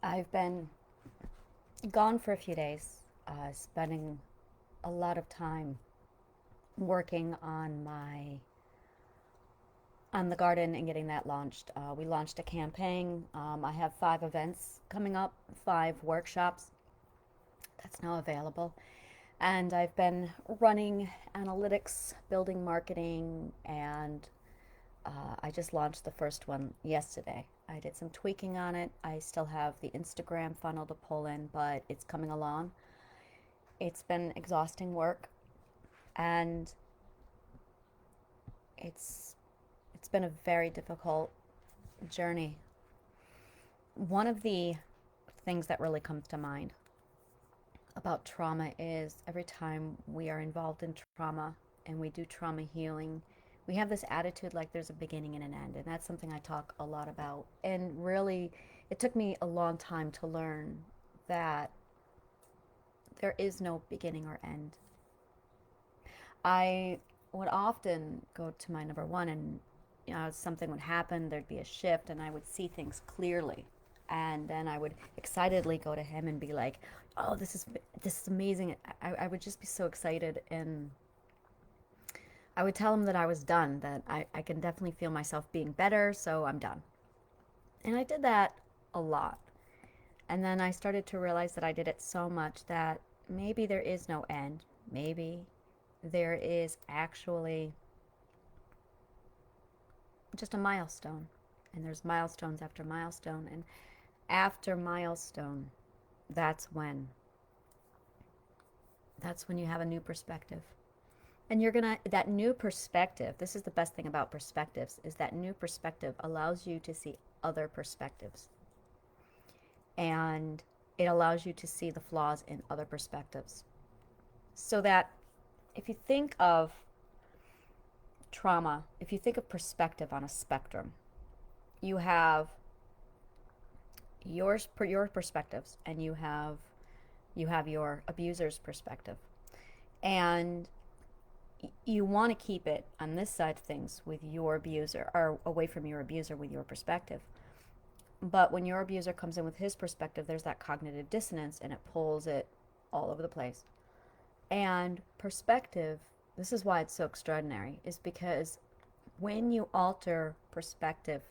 I've been gone for a few days, spending a lot of time working on the garden and getting that launched. We launched a campaign. I have 5 events coming up, 5 workshops that's now available, and I've been running analytics, building marketing, and I just launched the first one yesterday. I did some tweaking on it. I still have the Instagram funnel to pull in, but it's coming along. It's been exhausting work, and it's it's been a very difficult journey. One of the things that really comes to mind about trauma is every time we are involved in trauma and we do trauma healing, we have this attitude like there's a beginning and an end. And that's something I talk a lot about. And really, it took me a long time to learn that there is no beginning or end. I would often go to my number one, and something would happen, there'd be a shift, and I would see things clearly. And then I would excitedly go to him and be like, "Oh, this is amazing!" I would just be so excited, and I would tell him that I was done, that I can definitely feel myself being better, so I'm done. And I did that a lot. And then I started to realize that I did it so much that maybe there is no end. Maybe there is actually just a milestone. And there's milestones after milestone. And after milestone, that's when that's when you have a new perspective. And that new perspective, this is the best thing about perspectives, is that new perspective allows you to see other perspectives. And it allows you to see the flaws in other perspectives. So that if you think of trauma, if you think of perspective on a spectrum, you have your perspectives, and you have your abuser's perspective. And you want to keep it on this side of things with your abuser, or away from your abuser with your perspective. But when your abuser comes in with his perspective, there's that cognitive dissonance, and it pulls it all over the place. And perspective, this is why it's so extraordinary, is because when you alter perspective,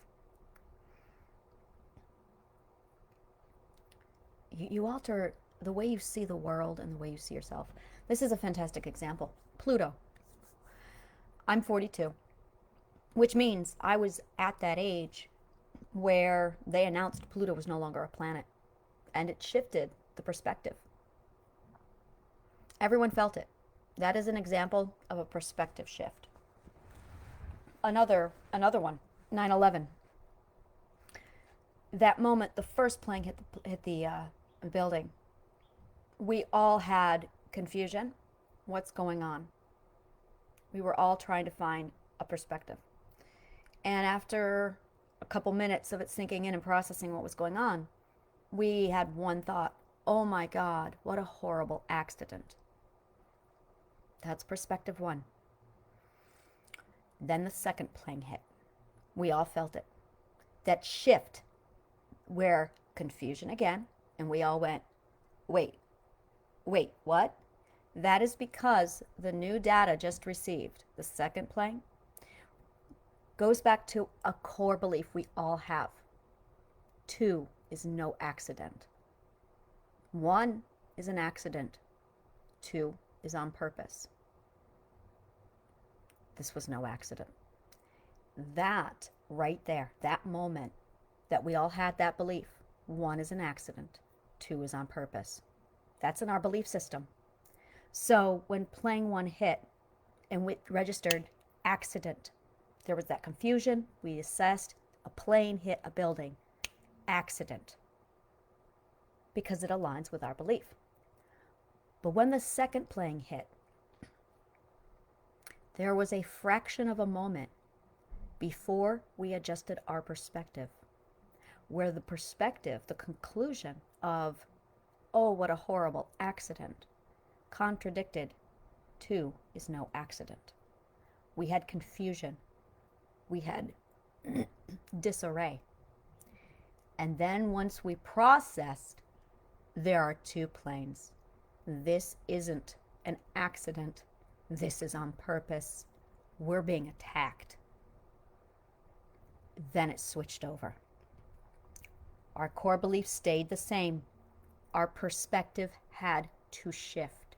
you alter the way you see the world and the way you see yourself. This is a fantastic example. Pluto. I'm 42, which means I was at that age where they announced Pluto was no longer a planet, and it shifted the perspective. Everyone felt it. That is an example of a perspective shift. Another one, 9/11. That moment, the first plane hit the building. We all had confusion. What's going on? We were all trying to find a perspective. And after a couple minutes of it sinking in and processing what was going on, we had one thought: oh my God, what a horrible accident. That's perspective one. Then the second plane hit. We all felt it. That shift, where confusion again, and we all went, wait, what? That is because the new data just received, the second plane, goes back to a core belief we all have. 2 is no accident. 1 is an accident. 2 is on purpose. This was no accident. That right there, that moment that we all had that belief: 1 is an accident, 2 is on purpose. That's in our belief system. So when plane 1 hit and we registered accident, there was that confusion. We assessed a plane hit a building, accident, because it aligns with our belief. But when the second plane hit, there was a fraction of a moment before we adjusted our perspective, where the perspective, the conclusion of, oh, what a horrible accident, contradicted 2 is no accident. We had confusion. We had disarray. And then once we processed, there are two planes. This isn't an accident. This is on purpose. We're being attacked. Then it switched over. Our core beliefs stayed the same. Our perspective had to shift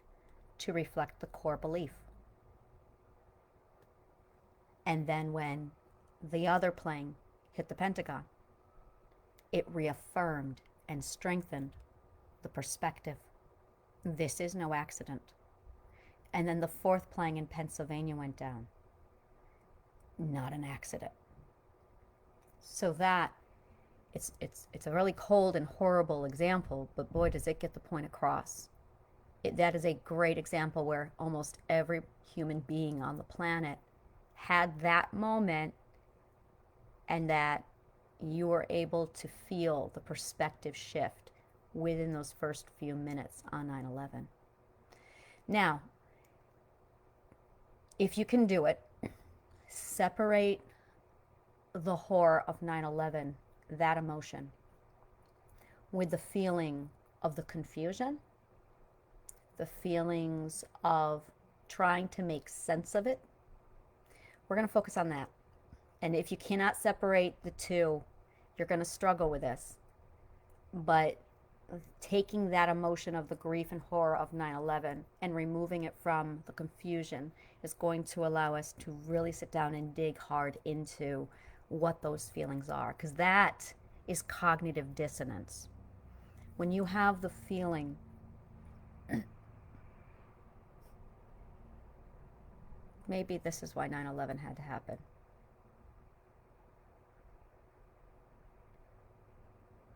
to reflect the core belief. And then when the other plane hit the pentagon, it reaffirmed and strengthened the perspective. This is no accident. And then the fourth plane in Pennsylvania went down. Not an accident. So that, it's a really cold and horrible example, but boy, does it get the point across. That is a great example where almost every human being on the planet had that moment, and that you were able to feel the perspective shift within those first few minutes on 9/11. Now, if you can do it, separate the horror of 9/11, that emotion, with the feeling of the confusion, the feelings of trying to make sense of it. We're going to focus on that. And if you cannot separate the two, you're going to struggle with this. But taking that emotion of the grief and horror of 9/11 and removing it from the confusion is going to allow us to really sit down and dig hard into what those feelings are, because that is cognitive dissonance. When you have the feeling maybe this is why 9/11 had to happen.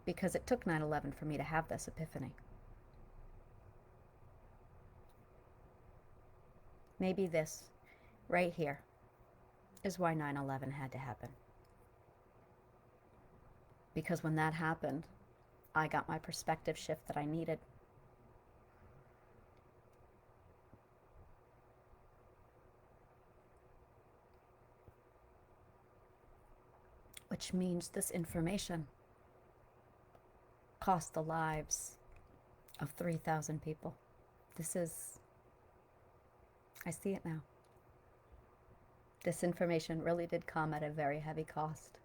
Because it took 9/11 for me to have this epiphany. Maybe this right here is why 9/11 had to happen. Because when that happened, I got my perspective shift that I needed. Which means this information cost the lives of 3,000 people. I see it now. This information really did come at a very heavy cost.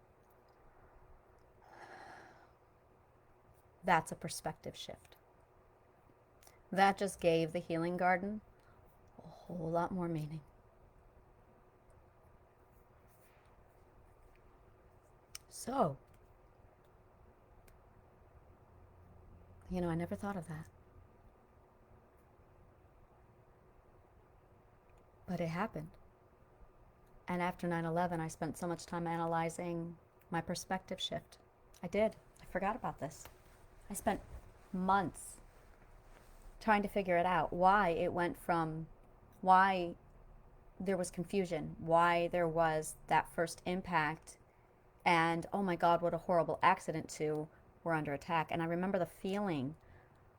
That's a perspective shift. That just gave the healing garden a whole lot more meaning. So, I never thought of that. But it happened. And after 9/11, I spent so much time analyzing my perspective shift. I did. I forgot about this. I spent months trying to figure it out. Why there was confusion, why there was that first impact, and oh my God, what a horrible accident, to we're under attack. And I remember the feeling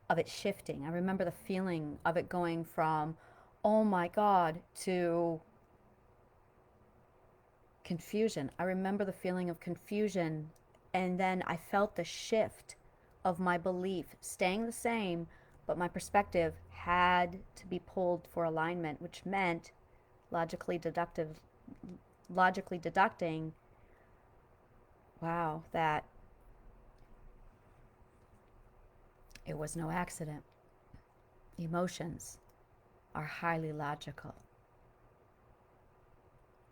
of it shifting. I remember the feeling of it going from, oh my God, to confusion. I remember the feeling of confusion, and then I felt the shift of my belief staying the same, but my perspective had to be pulled for alignment, which meant logically deducting, wow, that it was no accident. Emotions are highly logical.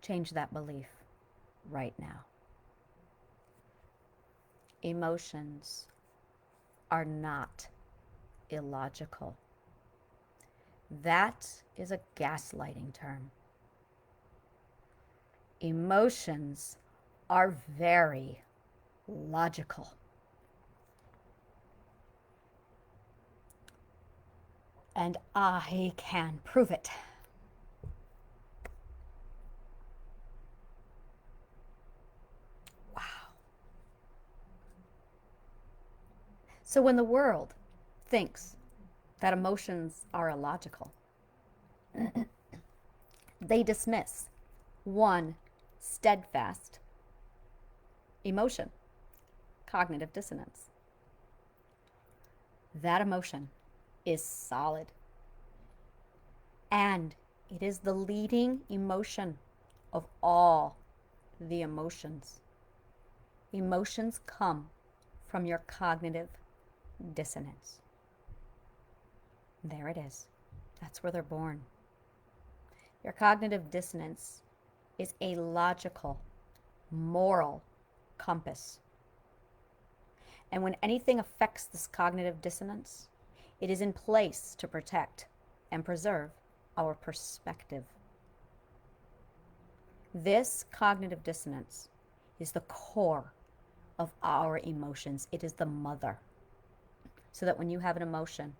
Change that belief right now. Emotions are not illogical. That is a gaslighting term. Emotions are very logical. And I can prove it. Wow. So when the world thinks that emotions are illogical, they dismiss one steadfast emotion, cognitive dissonance. That emotion is solid. And it is the leading emotion of all the emotions. Emotions come from your cognitive dissonance. There it is. That's where they're born. Your cognitive dissonance is a logical, moral compass. And when anything affects this cognitive dissonance, it is in place to protect and preserve our perspective. This cognitive dissonance is the core of our emotions. It is the mother. So that when you have an emotion,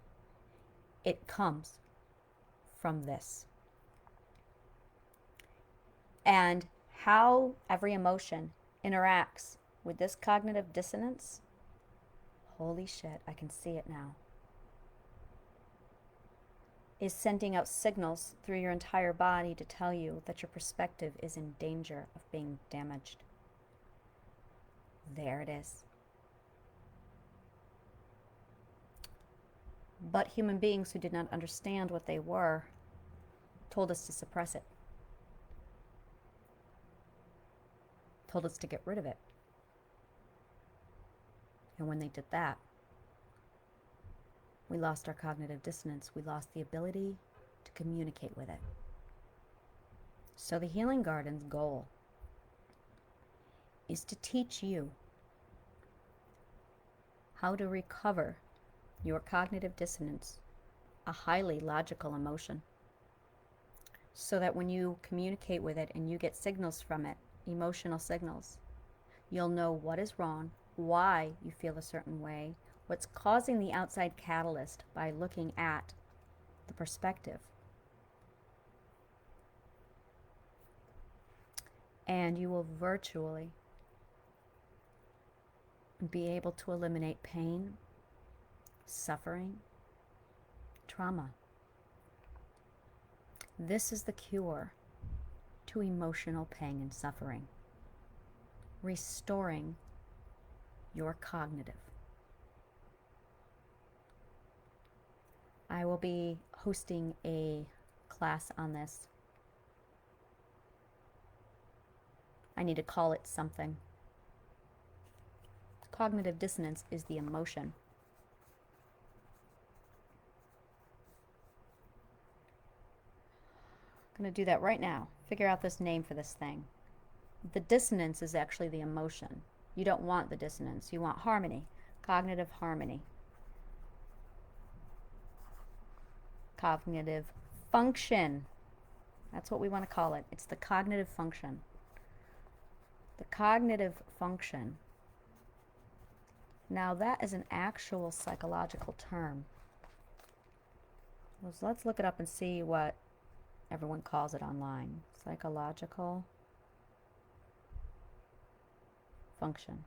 it comes from this. And how every emotion interacts with this cognitive dissonance, holy shit, I can see it now, is sending out signals through your entire body to tell you that your perspective is in danger of being damaged. There it is. But human beings who did not understand what they were told us to suppress it, told us to get rid of it. And when they did that, we lost our cognitive dissonance. We lost the ability to communicate with it. So the Healing Garden's goal is to teach you how to recover your cognitive dissonance, a highly logical emotion, so that when you communicate with it and you get signals from it, emotional signals, you'll know what is wrong, why you feel a certain way, what's causing the outside catalyst by looking at the perspective. And you will virtually be able to eliminate pain, suffering, trauma. This is the cure to emotional pain and suffering. Restoring your cognitive. I will be hosting a class on this. I need to call it something. Cognitive dissonance is the emotion. I'm going to do that right now. Figure out this name for this thing. The dissonance is actually the emotion. You don't want the dissonance. You want harmony. Cognitive harmony. Cognitive function. That's what we want to call it. It's the cognitive function. The cognitive function. Now that is an actual psychological term. So let's look it up and see what everyone calls it online. Psychological function.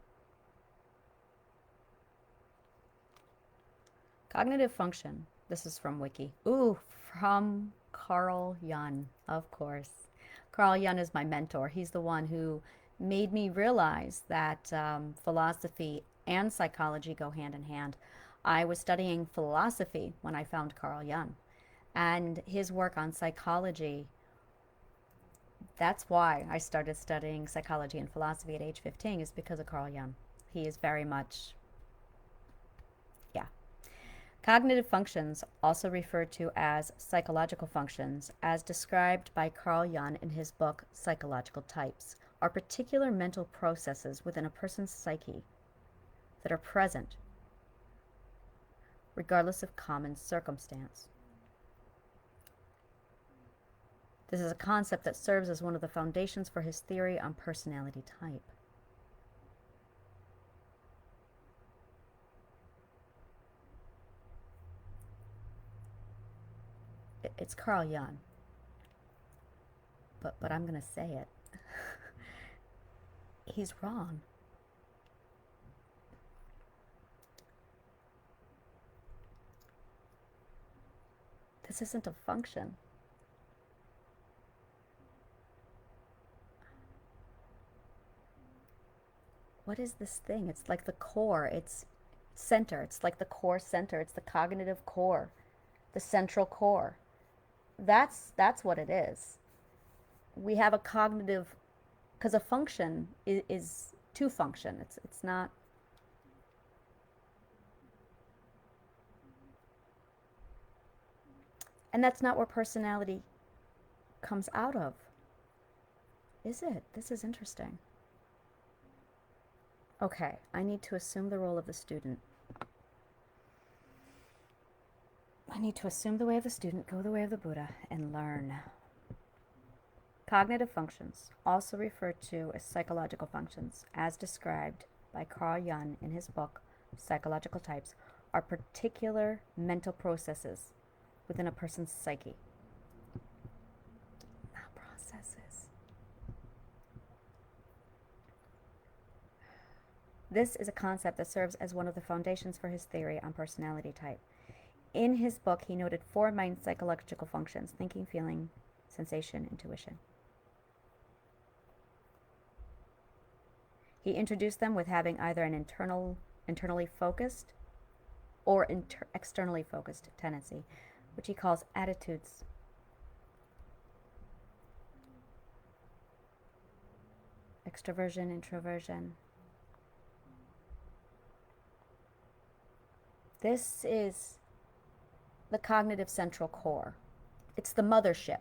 Cognitive function. This is from Wiki. Ooh, from Carl Jung, of course. Carl Jung is my mentor. He's the one who made me realize that philosophy and psychology go hand in hand. I was studying philosophy when I found Carl Jung, and his work on psychology, that's why I started studying psychology and philosophy at age 15, is because of Carl Jung. He is very much, yeah. Cognitive functions, also referred to as psychological functions, as described by Carl Jung in his book Psychological Types, are particular mental processes within a person's psyche that are present regardless of common circumstance. This is a concept that serves as one of the foundations for his theory on personality type. It's Carl Jung, but I'm going to say it. He's wrong. This isn't a function. what is this thing? It's like the core. It's center. It's like the core center. It's the cognitive core, the central core. That's what it is. We have a cognitive, because a function is to function. It's not. And that's not where personality comes out of, is it? This is interesting. Okay, I need to assume the role of the student. I need to assume the way of the student, go the way of the Buddha, and learn. Cognitive functions, also referred to as psychological functions, as described by Carl Jung in his book, Psychological Types, are particular mental processes within a person's psyche. Not processes. This is a concept that serves as one of the foundations for his theory on personality type. In his book, he noted four main psychological functions: thinking, feeling, sensation, intuition. He introduced them with having either an internally focused or externally focused tendency, which he calls attitudes. Extroversion, introversion. This is the cognitive central core. It's the mothership.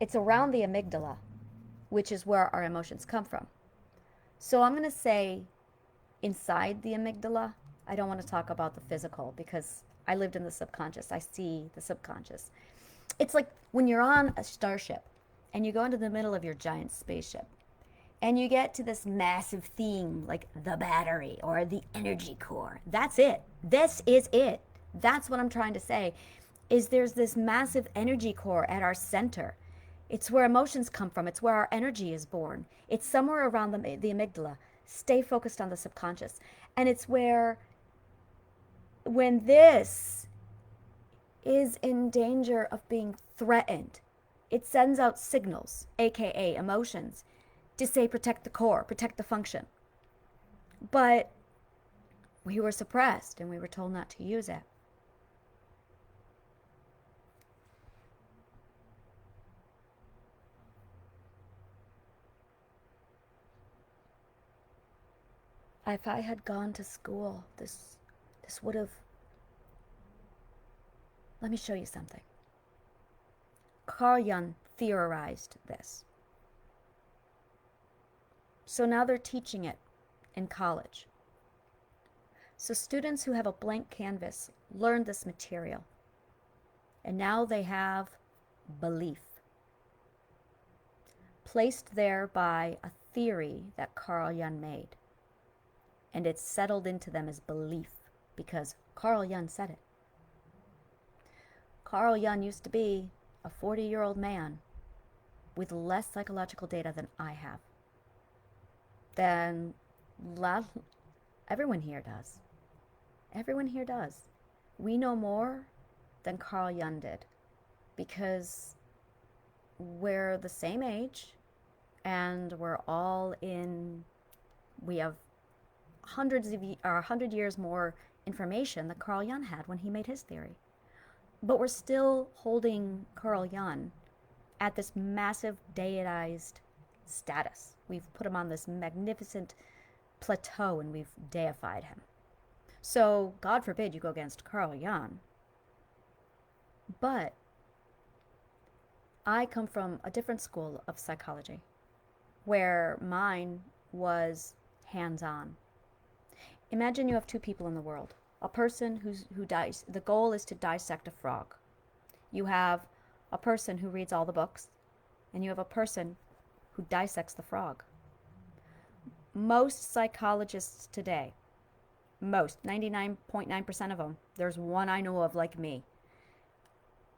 It's around the amygdala, which is where our emotions come from. So I'm going to say inside the amygdala. I don't want to talk about the physical because I lived in the subconscious. I see the subconscious. It's like when you're on a starship and you go into the middle of your giant spaceship and you get to this massive theme like the battery or the energy core. That's it. This is it. That's what I'm trying to say, is there's this massive energy core at our center. It's where emotions come from. It's where our energy is born. It's somewhere around the amygdala. Stay focused on the subconscious. And it's where, when this is in danger of being threatened, it sends out signals, aka emotions, to say protect the core, protect the function. But we were suppressed and we were told not to use it. If I had gone to school, this would have... Let me show you something. Carl Jung theorized this. So now they're teaching it in college. So students who have a blank canvas learn this material. And now they have belief, placed there by a theory that Carl Jung made. And it's settled into them as belief because Carl Jung said it. Carl Jung used to be a 40-year-old man with less psychological data than I have. Than everyone here does. Everyone here does. We know more than Carl Jung did because we're the same age and we're all in... We have 100 years more information that Carl Jung had when he made his theory. But we're still holding Carl Jung at this massive deitized status. We've put him on this magnificent plateau and we've deified him. So, God forbid you go against Carl Jung. But I come from a different school of psychology where mine was hands-on. Imagine you have two people in the world. A person who dies. The goal is to dissect a frog. You have a person who reads all the books, and you have a person who dissects the frog. Most psychologists today, 99.9% of them, there's one I know of like me,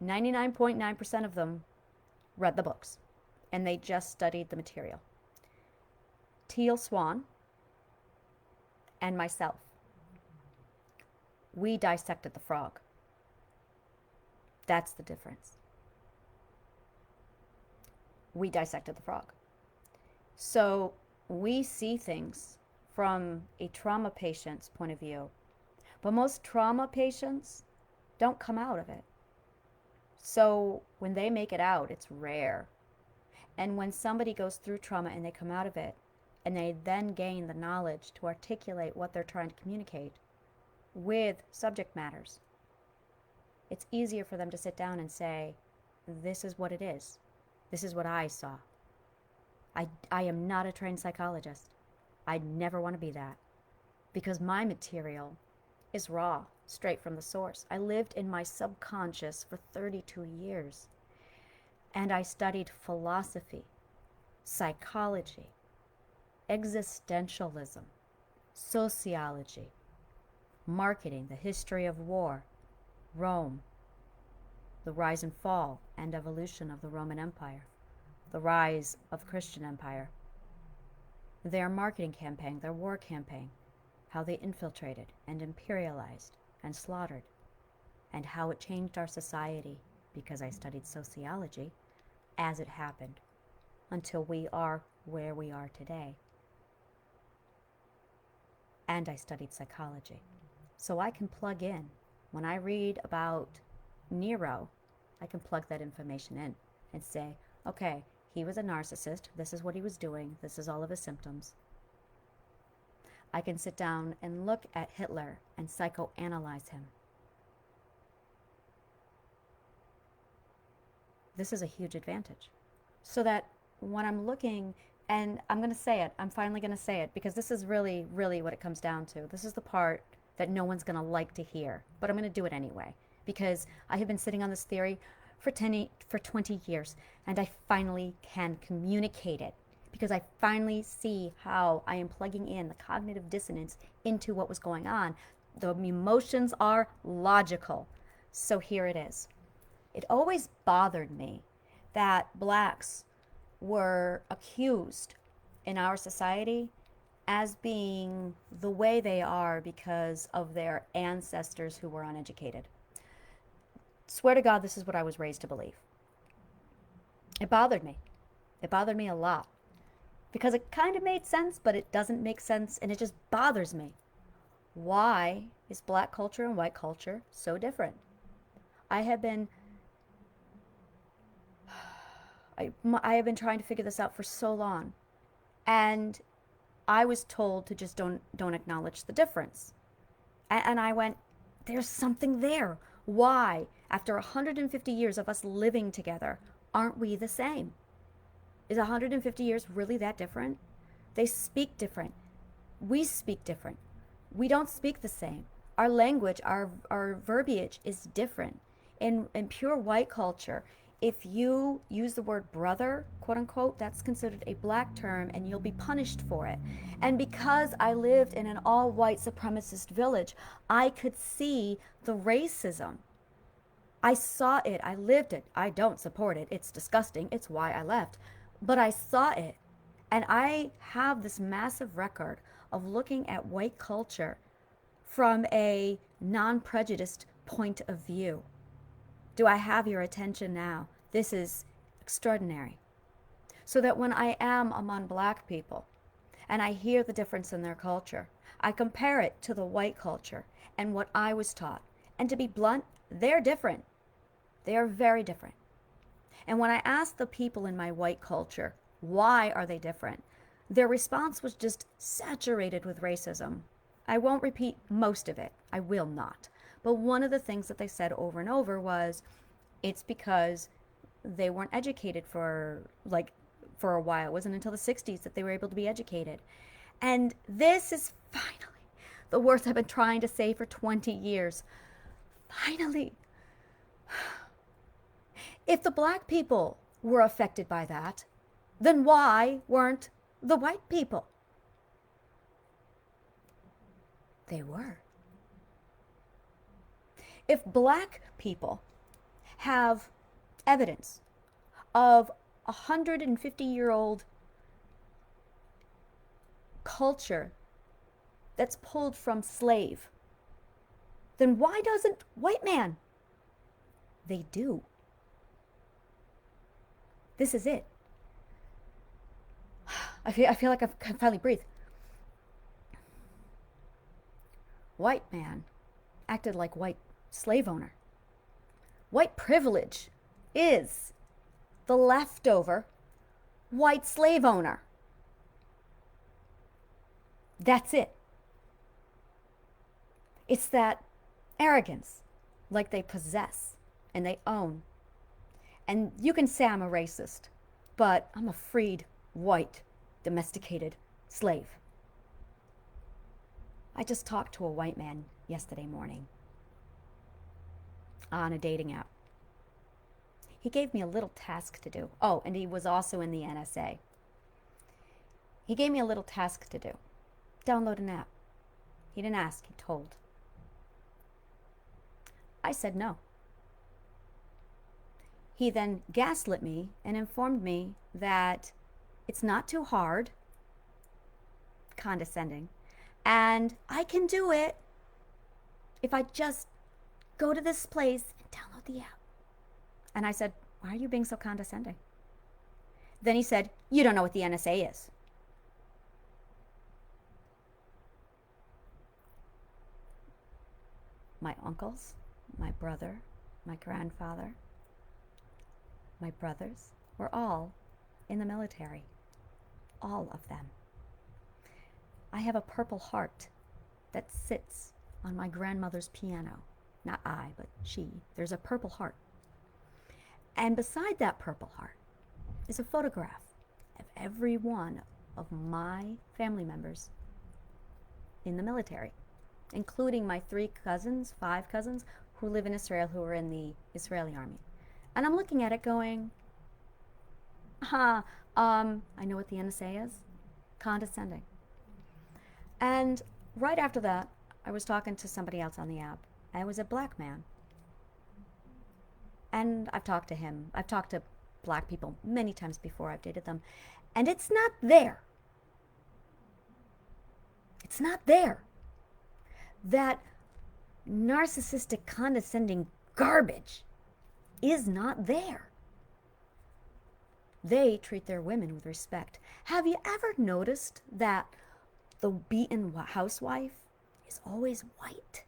99.9% of them read the books, and they just studied the material. Teal Swan and myself, we dissected the frog. That's the difference. we dissected the frog. So we see things from a trauma patient's point of view, but most trauma patients don't come out of it. So when they make it out, it's rare. And when somebody goes through trauma and they come out of it, and they then gain the knowledge to articulate what they're trying to communicate with subject matters, it's easier for them to sit down and say, this is what it is. This is what I saw. I am not a trained psychologist. I never want to be that, because my material is raw, straight from the source. I lived in my subconscious for 32 years, and I studied philosophy, psychology, existentialism, sociology, marketing, the history of war, Rome, the rise and fall and evolution of the Roman Empire, the rise of Christian Empire, their marketing campaign, their war campaign, how they infiltrated and imperialized and slaughtered, and how it changed our society, because I studied sociology as it happened, until we are where we are today. And I studied psychology. So I can plug in. When I read about Nero, I can plug that information in and say, okay, he was a narcissist. This is what he was doing. This is all of his symptoms. I can sit down and look at Hitler and psychoanalyze him. This is a huge advantage. So that when I'm looking, and I'm going to say it, I'm finally going to say it, because this is really, really what it comes down to. This is the part that no one's going to like to hear, but I'm going to do it anyway, because I have been sitting on this theory for 20 years, and I finally can communicate it, because I finally see how I am plugging in the cognitive dissonance into what was going on. The emotions are logical. So here it is. It always bothered me that blacks were accused in our society as being the way they are because of their ancestors who were uneducated. Swear to God, this is what I was raised to believe. It bothered me. It bothered me a lot, because it kind of made sense, but it doesn't make sense, and it just bothers me. Why is black culture and white culture so different? I have been trying to figure this out for so long, and I was told to just don't acknowledge the difference. And I went, there's something there. Why, after 150 years of us living together, aren't we the same? Is 150 years really that different? They speak different. We speak different. We don't speak the same. Our language, our verbiage is different. In pure white culture, if you use the word brother, quote unquote, that's considered a black term, and you'll be punished for it. And because I lived in an all-white supremacist village, I could see the racism. I saw it. I lived it. I don't support it. It's disgusting. It's why I left. But I saw it. And I have this massive record of looking at white culture from a non-prejudiced point of view. Do I have your attention now? This is extraordinary. So that when I am among black people and I hear the difference in their culture, I compare it to the white culture and what I was taught. And to be blunt, they're different. They are very different. And when I asked the people in my white culture, why are they different? Their response was just saturated with racism. I won't repeat most of it. I will not. But one of the things that they said over and over was, it's because they weren't educated for a while. It wasn't until the 60s that they were able to be educated. And this is finally the words I've been trying to say for 20 years. Finally. If the black people were affected by that, then why weren't the white people? They were. If black people have evidence of 150-year-old culture that's pulled from slave, then why doesn't white man? They do. This is it. I feel like I can finally breathe. White man acted like white slave owner. White privilege is the leftover white slave owner. That's it. It's that arrogance, like they possess and they own. And you can say I'm a racist, but I'm a freed, white, domesticated slave. I just talked to a white man yesterday morning on a dating app. He gave me a little task to do. Oh, and he was also in the NSA. He gave me a little task to do. Download an app. He didn't ask, he told. I said no. He then gaslit me and informed me that it's not too hard, condescending, and I can do it if I just go to this place and download the app. And I said, why are you being so condescending? Then he said, you don't know what the NSA is. My uncles, my brother, my grandfather, my brothers were all in the military. All of them. I have a Purple Heart that sits on my grandmother's piano. Not I, but she. There's a Purple Heart. And beside that Purple Heart is a photograph of every one of my family members in the military, including my 5 cousins who live in Israel, who are in the Israeli army. And I'm looking at it going, I know what the NSA is. Condescending. And right after that, I was talking to somebody else on the app. And it was a black man. And I've talked to him. I've talked to black people many times before. I've dated them. And it's not there. It's not there. That narcissistic, condescending garbage is not there. They treat their women with respect. Have you ever noticed that the beaten housewife is always white?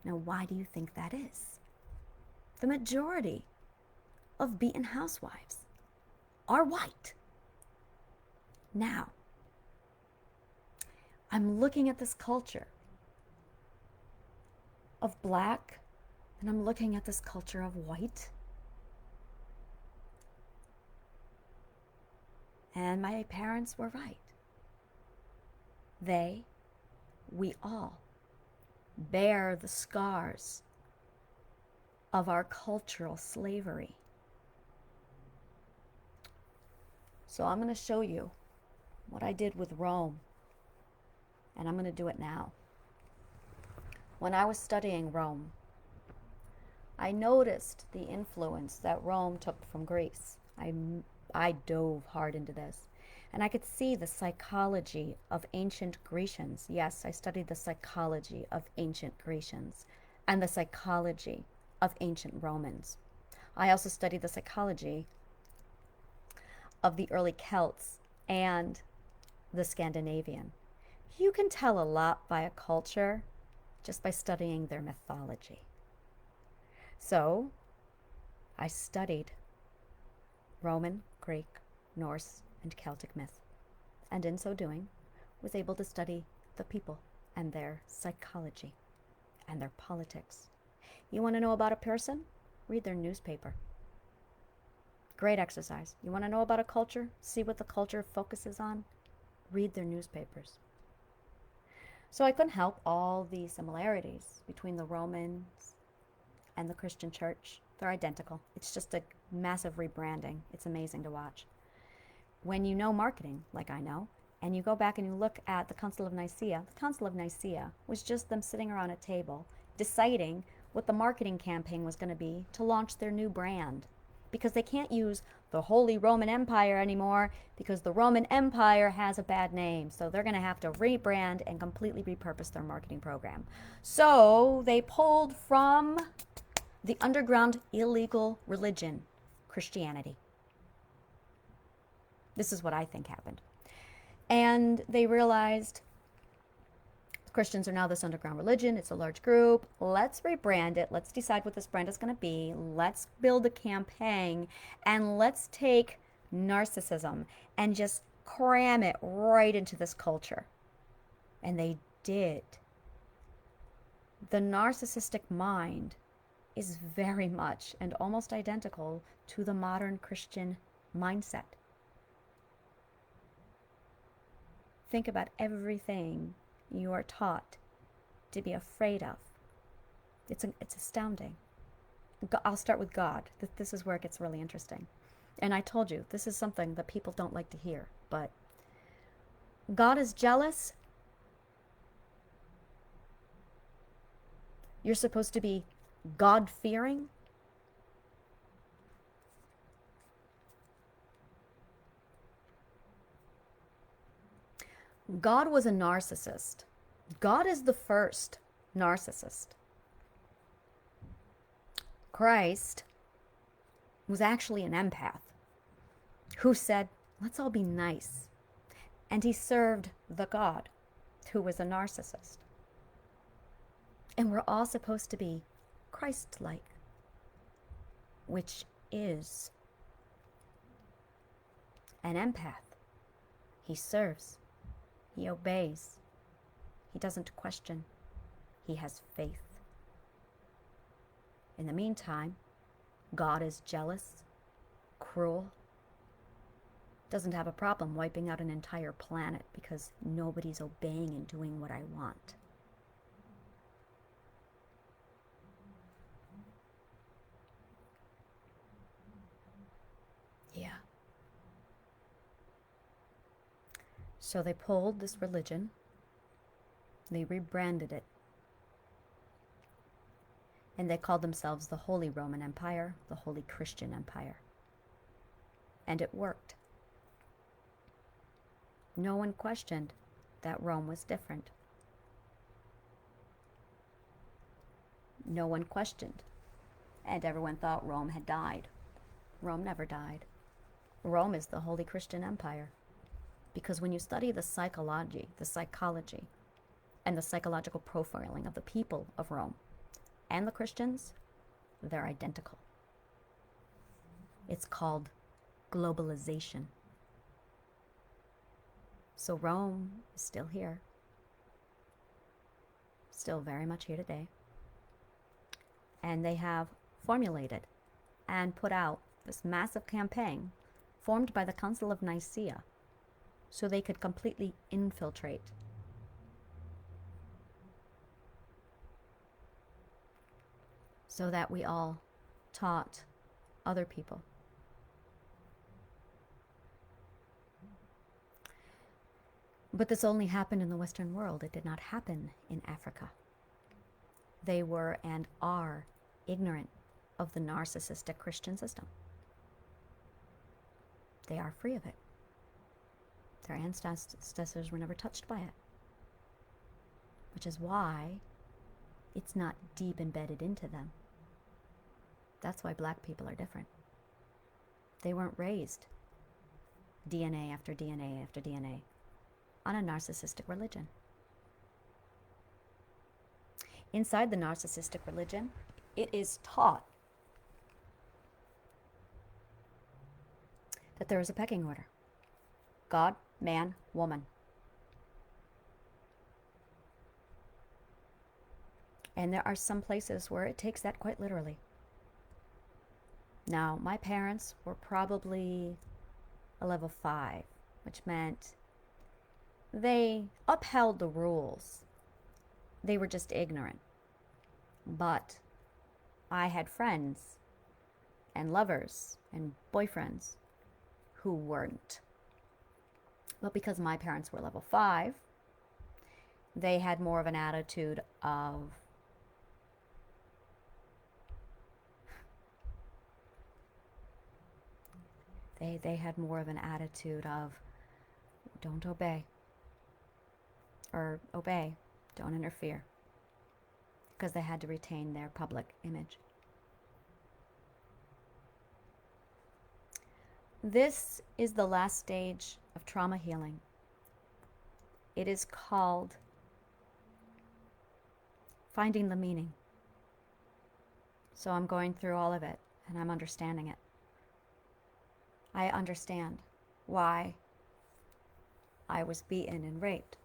Now, why do you think that is? The majority of beaten housewives are white. Now, I'm looking at this culture of black, and I'm looking at this culture of white. And my parents were right. We all bear the scars of our cultural slavery. So I'm going to show you what I did with Rome, and I'm going to do it now. When I was studying Rome, I noticed the influence that Rome took from Greece. I dove hard into this. And I could see the psychology of ancient Grecians. Yes, I studied the psychology of ancient Grecians and the psychology of ancient Romans. I also studied the psychology of the early Celts and the Scandinavian. You can tell a lot by a culture just by studying their mythology. So, I studied Roman, Greek, Norse, and Celtic myth, and in so doing, was able to study the people and their psychology and their politics. You want to know about a person? Read their newspaper. Great exercise. You want to know about a culture? See what the culture focuses on? Read their newspapers. So I couldn't help all the similarities between the Romans and the Christian church. They're identical. It's just a massive rebranding. It's amazing to watch. When you know marketing, like I know, and you go back and you look at the Council of Nicaea, the Council of Nicaea was just them sitting around a table deciding what the marketing campaign was going to be to launch their new brand. Because they can't use the Holy Roman Empire anymore because the Roman Empire has a bad name. So they're going to have to rebrand and completely repurpose their marketing program. So they pulled from the underground illegal religion, Christianity. This is what I think happened. And they realized Christians are now this underground religion. It's a large group. Let's rebrand it. Let's decide what this brand is going to be. Let's build a campaign, and let's take narcissism and just cram it right into this culture. And they did. The narcissistic mind is very much and almost identical to the modern Christian mindset. Think about everything you are taught to be afraid of. It's astounding. I'll start with God. This is where it gets really interesting. And I told you, this is something that people don't like to hear, but God is jealous. You're supposed to be God-fearing. God was a narcissist. God is the first narcissist. Christ was actually an empath who said, let's all be nice. And he served the God who was a narcissist. And we're all supposed to be Christ-like, which is an empath. He serves. He obeys. He doesn't question. He has faith. In the meantime, God is jealous, cruel, doesn't have a problem wiping out an entire planet because nobody's obeying and doing what I want. Yeah. So they pulled this religion, they rebranded it, and they called themselves the Holy Roman Empire, the Holy Christian Empire. And it worked. No one questioned that Rome was different. No one questioned. And everyone thought Rome had died. Rome never died. Rome is the Holy Christian Empire. Because when you study the psychology, and the psychological profiling of the people of Rome and the Christians, they're identical. It's called globalization. So Rome is still here, still very much here today. And they have formulated and put out this massive campaign formed by the Council of Nicaea so they could completely infiltrate so that we all taught other people. But this only happened in the Western world. It did not happen in Africa. They were and are ignorant of the narcissistic Christian system. They are free of it. Their ancestors were never touched by it. Which is why it's not deep embedded into them. That's why black people are different. They weren't raised DNA after DNA after DNA on a narcissistic religion. Inside the narcissistic religion, it is taught that there is a pecking order. God, man, woman. And there are some places where it takes that quite literally. Now, my parents were probably a level 5, which meant they upheld the rules. They were just ignorant. But I had friends and lovers and boyfriends who weren't. But because my parents were level 5, they had more of an attitude of they had more of an attitude of don't obey, or obey, don't interfere, because they had to retain their public image. This is the last stage of trauma healing. It is called finding the meaning. So I'm going through all of it and I'm understanding it. I understand why I was beaten and raped.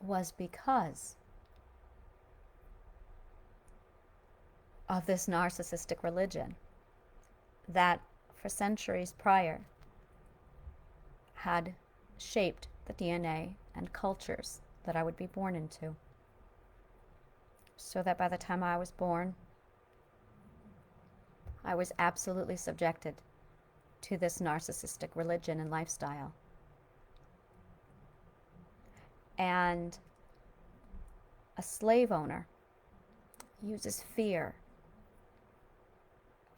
Was because of this narcissistic religion that for centuries prior had shaped the DNA and cultures that I would be born into. So that by the time I was born, I was absolutely subjected to this narcissistic religion and lifestyle. And a slave owner uses fear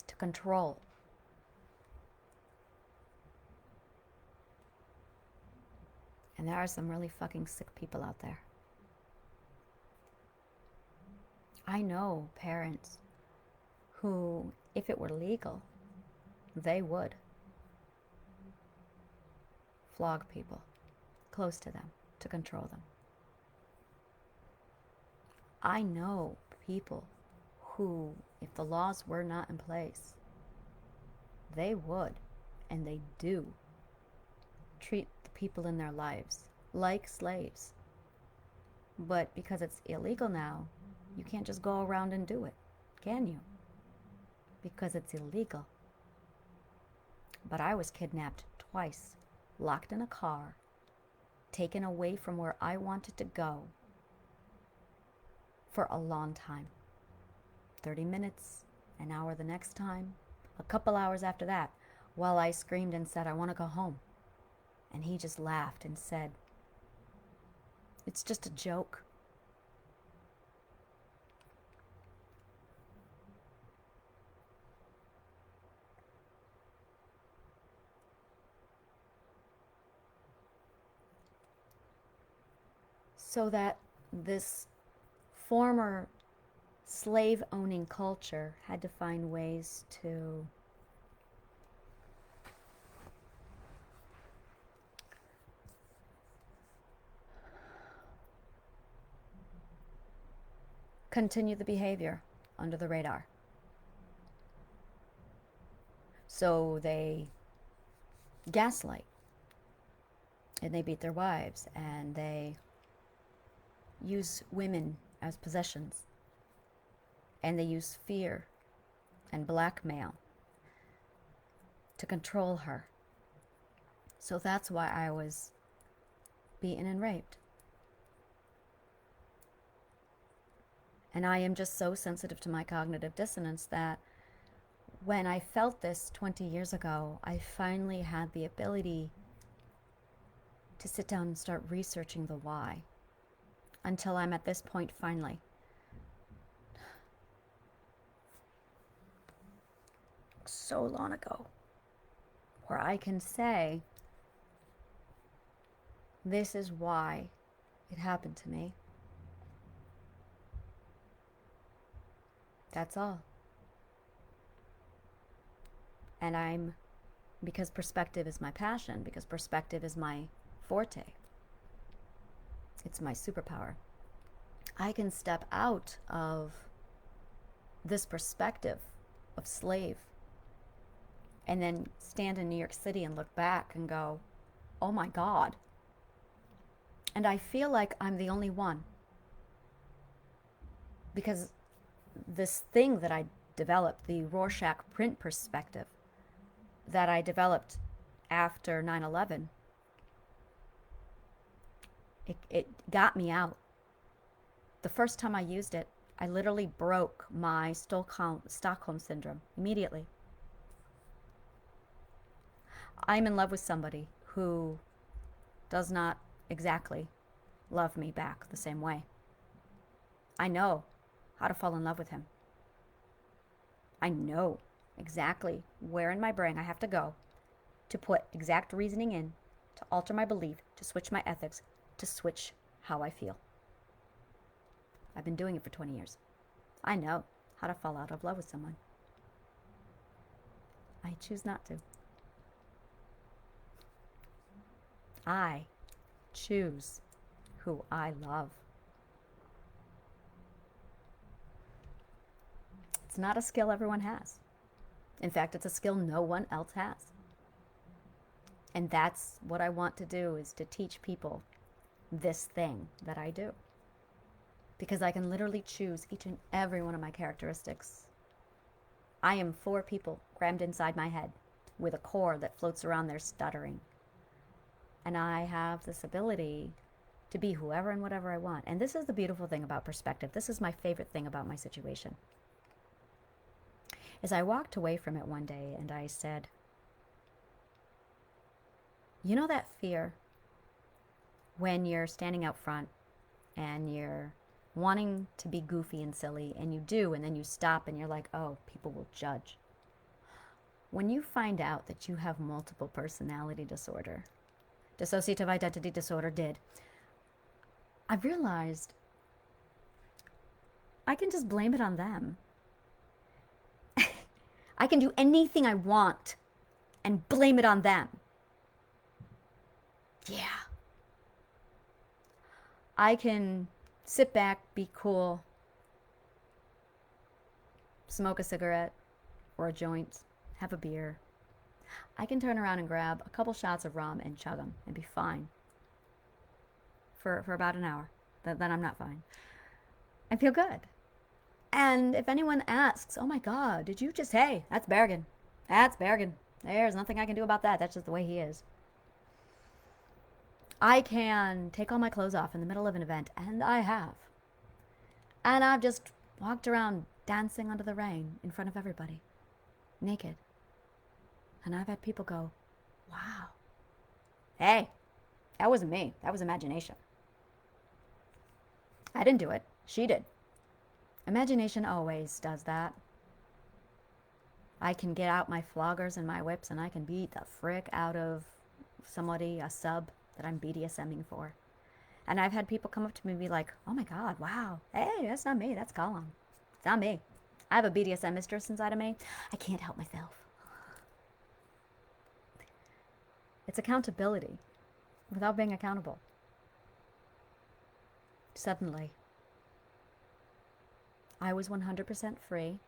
to control. And there are some really fucking sick people out there. I know parents who, if it were legal, they would flog people close to them to control them. I know people who, if the laws were not in place, they would, and they do, treat the people in their lives like slaves. But because it's illegal now, you can't just go around and do it, can you? Because it's illegal. But I was kidnapped twice, locked in a car, taken away from where I wanted to go for a long time. 30 minutes, an hour the next time, a couple hours after that, while I screamed and said, I want to go home. And he just laughed and said, it's just a joke. So that this former slave-owning culture had to find ways to continue the behavior under the radar. So they gaslight, and they beat their wives, and they use women as possessions, and they use fear and blackmail to control her. So that's why I was beaten and raped. And I am just so sensitive to my cognitive dissonance that when I felt this 20 years ago, I finally had the ability to sit down and start researching the why. Until I'm at this point finally. So long ago, where I can say, this is why it happened to me. That's all. And because perspective is my passion, because perspective is my forte. It's my superpower. I can step out of this perspective of slave and then stand in New York City and look back and go, oh my God. And I feel like I'm the only one. Because this thing that I developed, the Rorschach print perspective that I developed after 9/11, it got me out. The first time I used it, I literally broke my Stockholm syndrome immediately. I'm in love with somebody who does not exactly love me back the same way. I know how to fall in love with him. I know exactly where in my brain I have to go to put exact reasoning in, to alter my belief, to switch my ethics, to switch how I feel. I've been doing it for 20 years. I know how to fall out of love with someone. I choose not to. I choose who I love. It's not a skill everyone has. In fact, it's a skill no one else has. And that's what I want to do, is to teach people this thing that I do. Because I can literally choose each and every one of my characteristics. I am 4 people crammed inside my head with a core that floats around there stuttering. And I have this ability to be whoever and whatever I want. And this is the beautiful thing about perspective. This is my favorite thing about my situation. As I walked away from it one day and I said, you know that fear when you're standing out front and you're wanting to be goofy and silly, and you do, and then you stop and you're like, oh, people will judge. When you find out that you have multiple personality disorder, dissociative identity disorder did, I realized I can just blame it on them. I can do anything I want and blame it on them. Yeah. I can sit back, be cool, smoke a cigarette or a joint, have a beer. I can turn around and grab a couple shots of rum and chug them and be fine for about an hour. Then I'm not fine. I feel good. And if anyone asks, oh my God, did you just, hey, that's Bergen. That's Bergen. There's nothing I can do about that. That's just the way he is. I can take all my clothes off in the middle of an event, and I have. And I've just walked around dancing under the rain in front of everybody, naked. And I've had people go, wow. Hey, that wasn't me. That was imagination. I didn't do it. She did. Imagination always does that. I can get out my floggers and my whips and I can beat the frick out of somebody, a sub that I'm BDSMing for. And I've had people come up to me and be like, oh my God, wow. Hey, that's not me. That's Colin. It's not me. I have a BDSM mistress inside of me. I can't help myself. It's accountability without being accountable. Suddenly, I was 100% free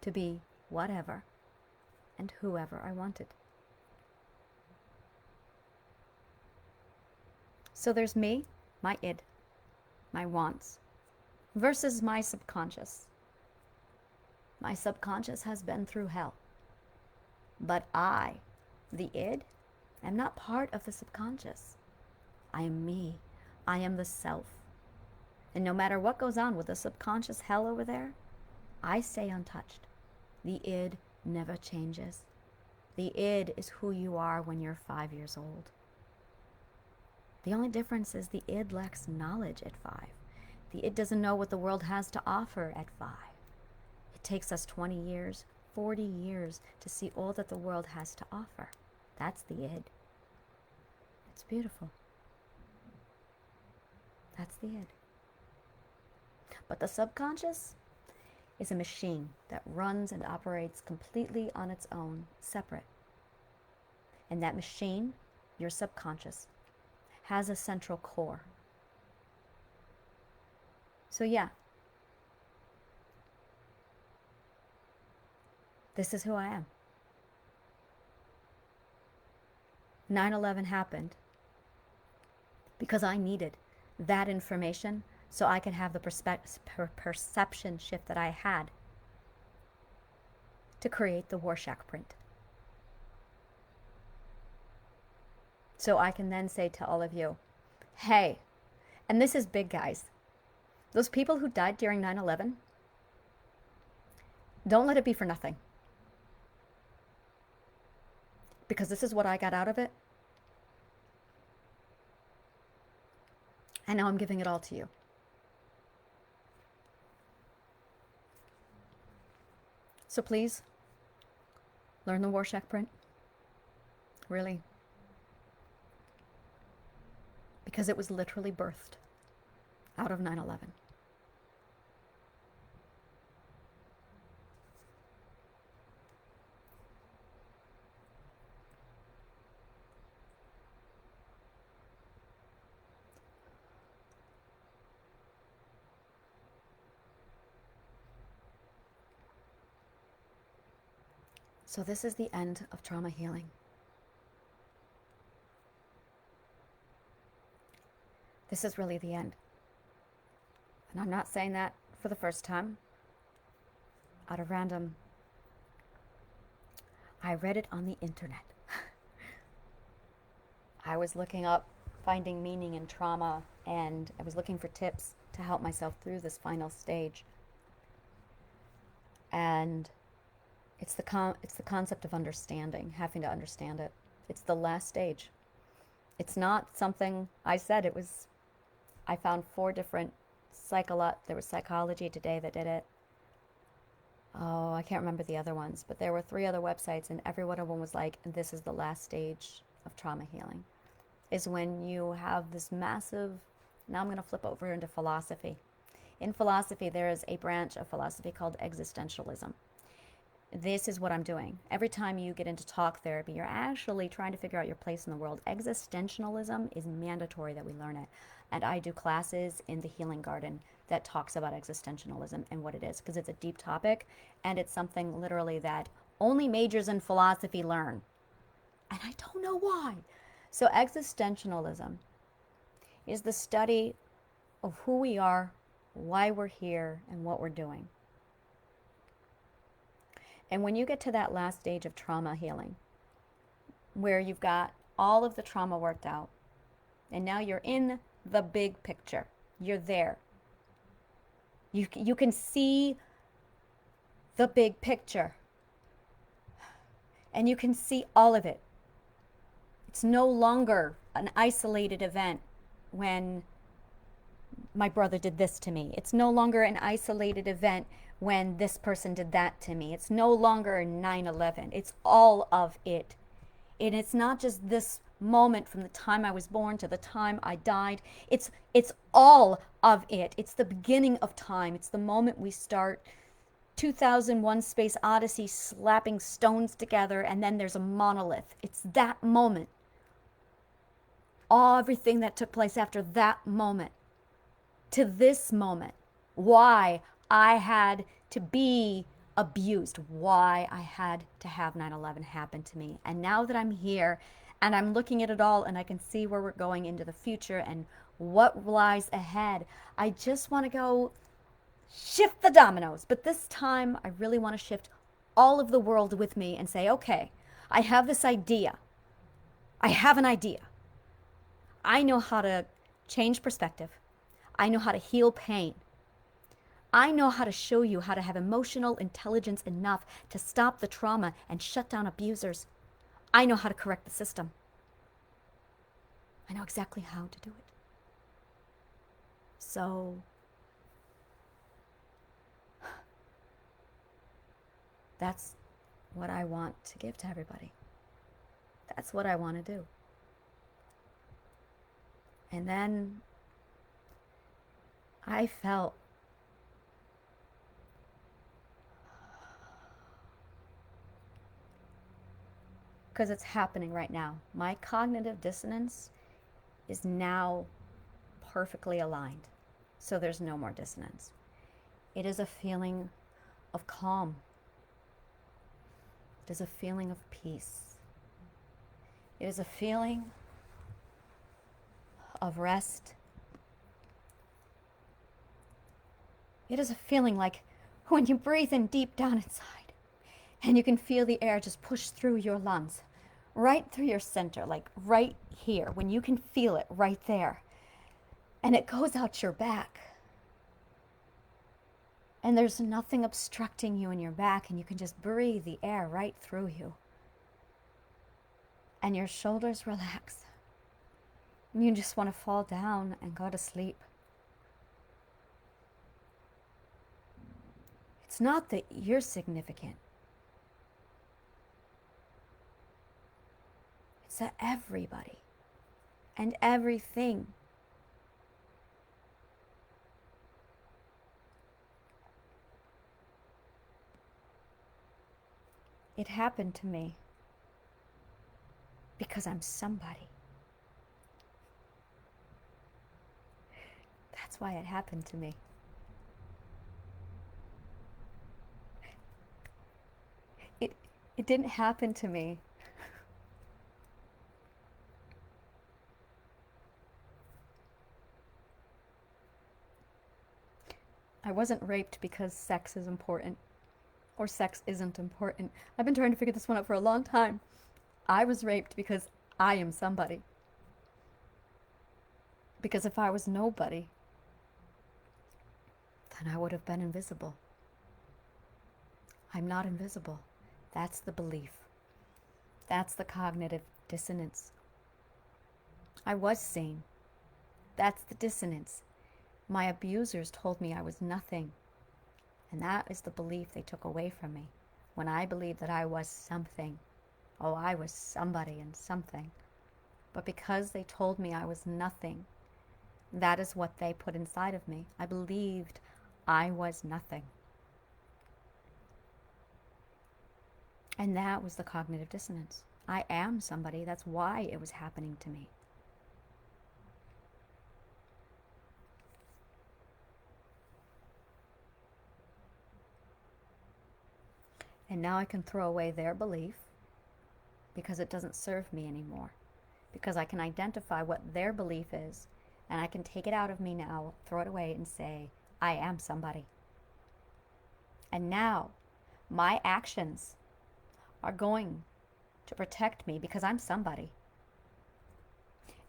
to be whatever and whoever I wanted. So there's me, my id, my wants, versus my subconscious. My subconscious has been through hell. But I, the id, am not part of the subconscious. I am me. I am the self. And no matter what goes on with the subconscious hell over there, I stay untouched. The id never changes. The id is who you are when you're 5 years old. The only difference is the id lacks knowledge at 5. The id doesn't know what the world has to offer at 5. It takes us 20 years, 40 years to see all that the world has to offer. That's the id. It's beautiful. That's the id. But the subconscious is a machine that runs and operates completely on its own, separate. And that machine, your subconscious, has a central core. So yeah, this is who I am. 9/11 happened because I needed that information so I could have the perception shift that I had to create the Rorschach print. So I can then say to all of you, hey, and this is big, guys, those people who died during 9/11, don't let it be for nothing. Because this is what I got out of it. And now I'm giving it all to you. So please, learn the Rorschach print. Really. Because it was literally birthed out of 9/11. So this is the end of trauma healing. This is really the end. And I'm not saying that for the first time out of random. I read it on the internet. I was looking up finding meaning in trauma, and I was looking for tips to help myself through this final stage. And it's the concept of understanding, having to understand it. It's the last stage. It's not something I said. I found 4 different there was Psychology Today that did it. Oh, I can't remember the other ones, but there were 3 other websites, and every one of them was like, this is the last stage of trauma healing. Is when you have this massive, now I'm going to flip over into philosophy. In philosophy, there is a branch of philosophy called existentialism. This is what I'm doing. Every time you get into talk therapy, you're actually trying to figure out your place in the world. Existentialism is mandatory that we learn it. And I do classes in the Healing Garden that talks about existentialism and what it is, because it's a deep topic, and it's something literally that only majors in philosophy learn. And I don't know why. So existentialism is the study of who we are, why we're here, and what we're doing. And when you get to that last stage of trauma healing, where you've got all of the trauma worked out, and now you're in the big picture, you're there. You can see the big picture, and you can see all of it. It's no longer an isolated event when my brother did this to me. It's no longer an isolated event when this person did that to me. It's no longer 9/11. It's all of it. And it's not just this moment from the time I was born to the time I died. It's all of it. It's the beginning of time. It's the moment we start 2001 Space Odyssey slapping stones together, and then there's a monolith. It's that moment. Everything that took place after that moment to this moment. Why I had to be abused, why I had to have 9/11 happen to me. And now that I'm here and I'm looking at it all and I can see where we're going into the future and what lies ahead, I just want to go shift the dominoes. But this time I really want to shift all of the world with me and say, okay, I have this idea. I have an idea. I know how to change perspective. I know how to heal pain. I know how to show you how to have emotional intelligence enough to stop the trauma and shut down abusers. I know how to correct the system. I know exactly how to do it. So, that's what I want to give to everybody. That's what I want to do. And then I felt because it's happening right now. My cognitive dissonance is now perfectly aligned. So there's no more dissonance. It is a feeling of calm. It is a feeling of peace. It is a feeling of rest. It is a feeling like when you breathe in deep down inside and you can feel the air just push through your lungs, right through your center, like right here, when you can feel it right there. And it goes out your back. And there's nothing obstructing you in your back, and you can just breathe the air right through you. And your shoulders relax. And you just want to fall down and go to sleep. It's not that you're significant. It's that everybody and everything it happened to me because I'm somebody. That's why it happened to me. It didn't happen to me. I wasn't raped because sex is important or sex isn't important. I've been trying to figure this one out for a long time. I was raped because I am somebody. Because if I was nobody, then I would have been invisible. I'm not invisible. That's the belief. That's the cognitive dissonance. I was seen. That's the dissonance. My abusers told me I was nothing. And that is the belief they took away from me. When I believed that I was something. Oh, I was somebody and something. But because they told me I was nothing, that is what they put inside of me. I believed I was nothing. And that was the cognitive dissonance. I am somebody. That's why it was happening to me. And now I can throw away their belief because it doesn't serve me anymore. Because I can identify what their belief is, and I can take it out of me now, throw it away, and say, I am somebody. And now my actions are going to protect me because I'm somebody.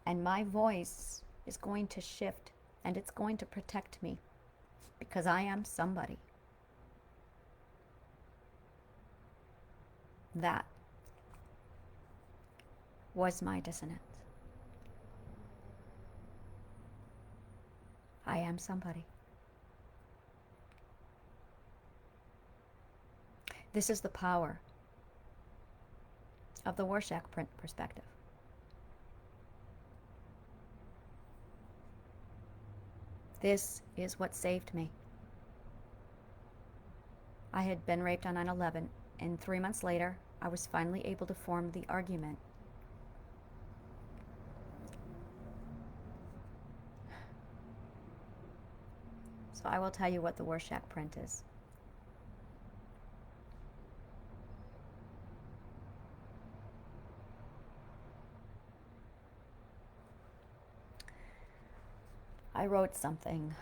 And my voice is going to shift, and it's going to protect me because I am somebody. That was my dissonance. I am somebody. This is the power of the Rorschach print perspective. This is what saved me. I had been raped on 9/11, and 3 months later, I was finally able to form the argument. So I will tell you what the Rorschach print is. I wrote something,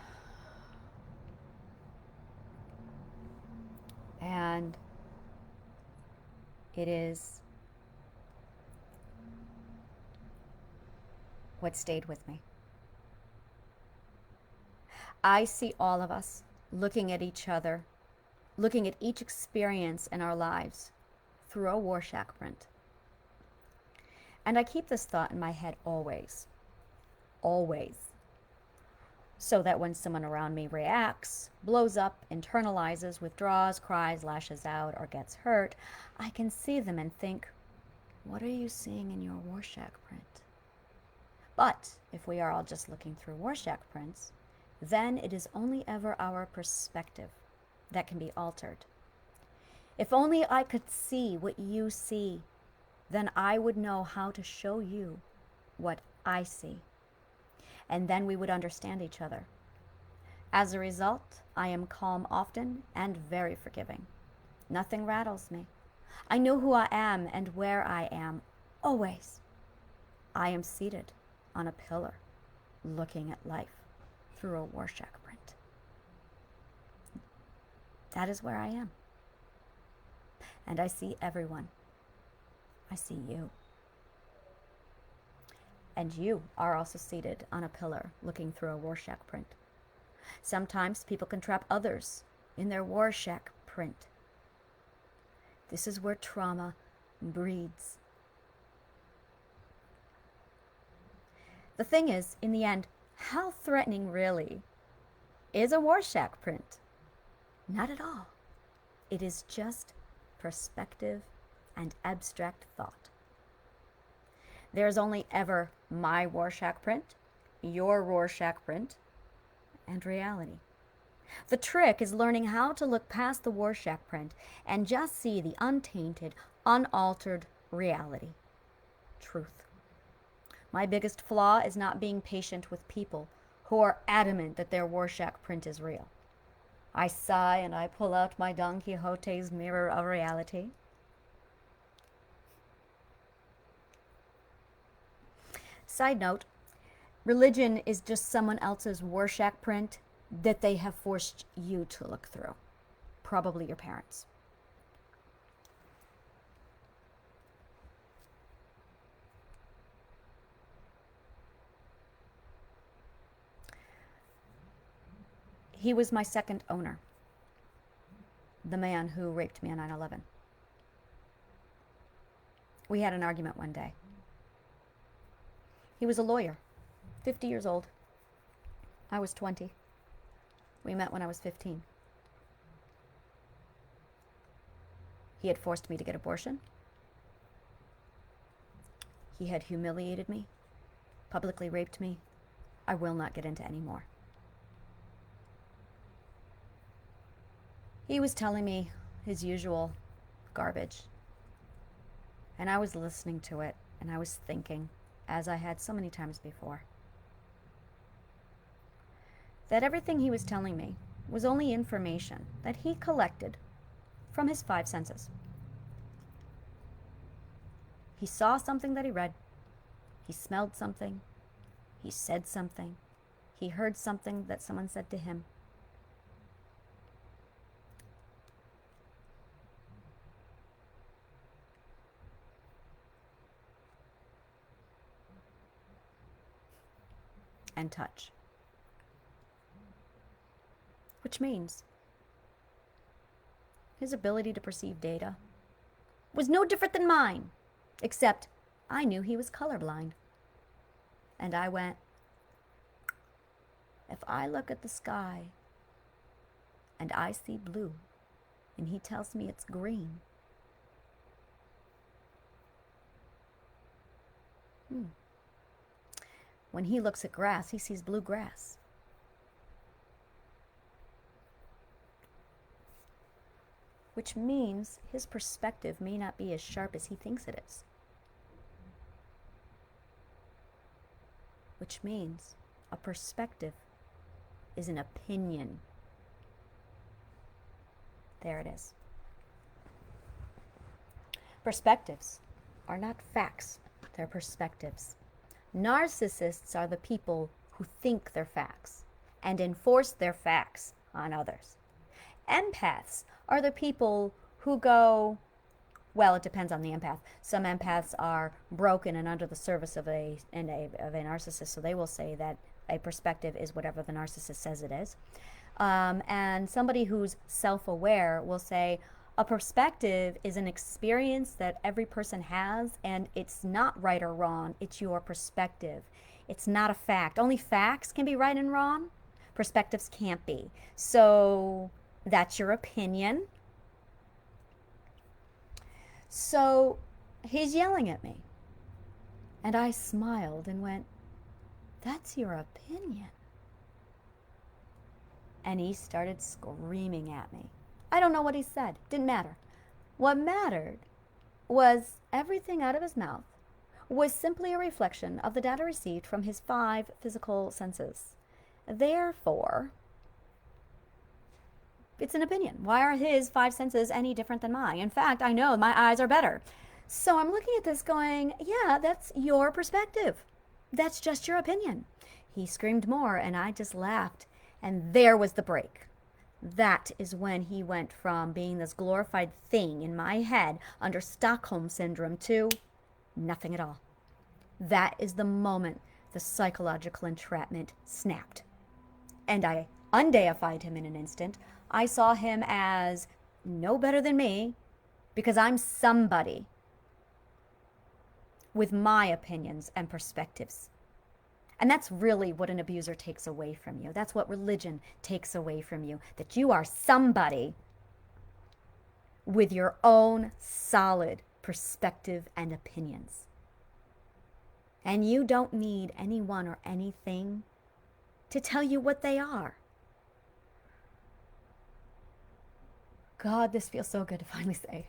and it is what stayed with me. I see all of us looking at each other, looking at each experience in our lives through a Rorschach print. And I keep this thought in my head always, so that when someone around me reacts, blows up, internalizes, withdraws, cries, lashes out, or gets hurt, I can see them and think, what are you seeing in your Rorschach print? But if we are all just looking through Rorschach prints, then it is only ever our perspective that can be altered. If only I could see what you see, then I would know how to show you what I see. And then we would understand each other. As a result, I am calm often and very forgiving. Nothing rattles me. I know who I am and where I am, always. I am seated on a pillar, looking at life through a Rorschach print. That is where I am. And I see everyone. I see you. And you are also seated on a pillar looking through a Rorschach print. Sometimes people can trap others in their Rorschach print. This is where trauma breeds. The thing is, in the end, how threatening really is a Rorschach print? Not at all. It is just perspective and abstract thought. There's only ever my Rorschach print, your Rorschach print, and reality. The trick is learning how to look past the Rorschach print and just see the untainted, unaltered reality. Truth. My biggest flaw is not being patient with people who are adamant that their Rorschach print is real. I sigh and I pull out my Don Quixote's mirror of reality. Side note, religion is just someone else's Rorschach print that they have forced you to look through. Probably your parents. He was my second owner, the man who raped me on 9/11. We had an argument one day. He was a lawyer, 50 years old. I was 20. We met when I was 15. He had forced me to get an abortion. He had humiliated me, publicly raped me. I will not get into any more. He was telling me his usual garbage. And I was listening to it, and I was thinking, as I had so many times before, that everything he was telling me was only information that he collected from his 5 senses. He saw something that he read. He smelled something. He said something. He heard something that someone said to him. And touch. Which means his ability to perceive data was no different than mine, except I knew he was colorblind. And I went, if I look at the sky and I see blue and he tells me it's green, when he looks at grass, he sees blue grass. Which means his perspective may not be as sharp as he thinks it is. Which means a perspective is an opinion. There it is. Perspectives are not facts, they're perspectives. Narcissists are the people who think they're facts and enforce their facts on others. Empaths are the people who go, well, it depends on the empath. Some empaths are broken and under the service of a narcissist, so they will say that a perspective is whatever the narcissist says it is. And somebody who's self-aware will say, a perspective is an experience that every person has, and it's not right or wrong. It's your perspective. It's not a fact. Only facts can be right and wrong. Perspectives can't be. So that's your opinion. So he's yelling at me. And I smiled and went, that's your opinion. And he started screaming at me. I don't know what he said. Didn't matter. What mattered was everything out of his mouth was simply a reflection of the data received from his 5 physical senses. Therefore, it's an opinion. Why are his 5 senses any different than mine? In fact, I know my eyes are better. So I'm looking at this going, yeah, that's your perspective. That's just your opinion. He screamed more, and I just laughed. And there was the break. That is when he went from being this glorified thing in my head under Stockholm Syndrome to nothing at all. That is the moment the psychological entrapment snapped. And I undeified him in an instant. I saw him as no better than me because I'm somebody with my opinions and perspectives. And that's really what an abuser takes away from you. That's what religion takes away from you. That you are somebody with your own solid perspective and opinions. And you don't need anyone or anything to tell you what they are. God, this feels so good to finally say.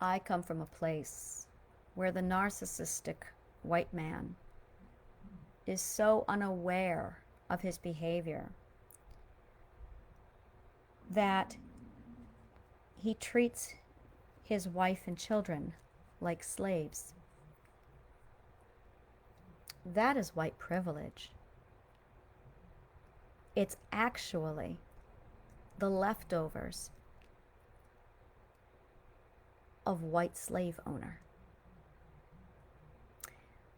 I come from a place where the narcissistic white man is so unaware of his behavior that he treats his wife and children like slaves. That is white privilege. It's actually the leftovers of white slave owner.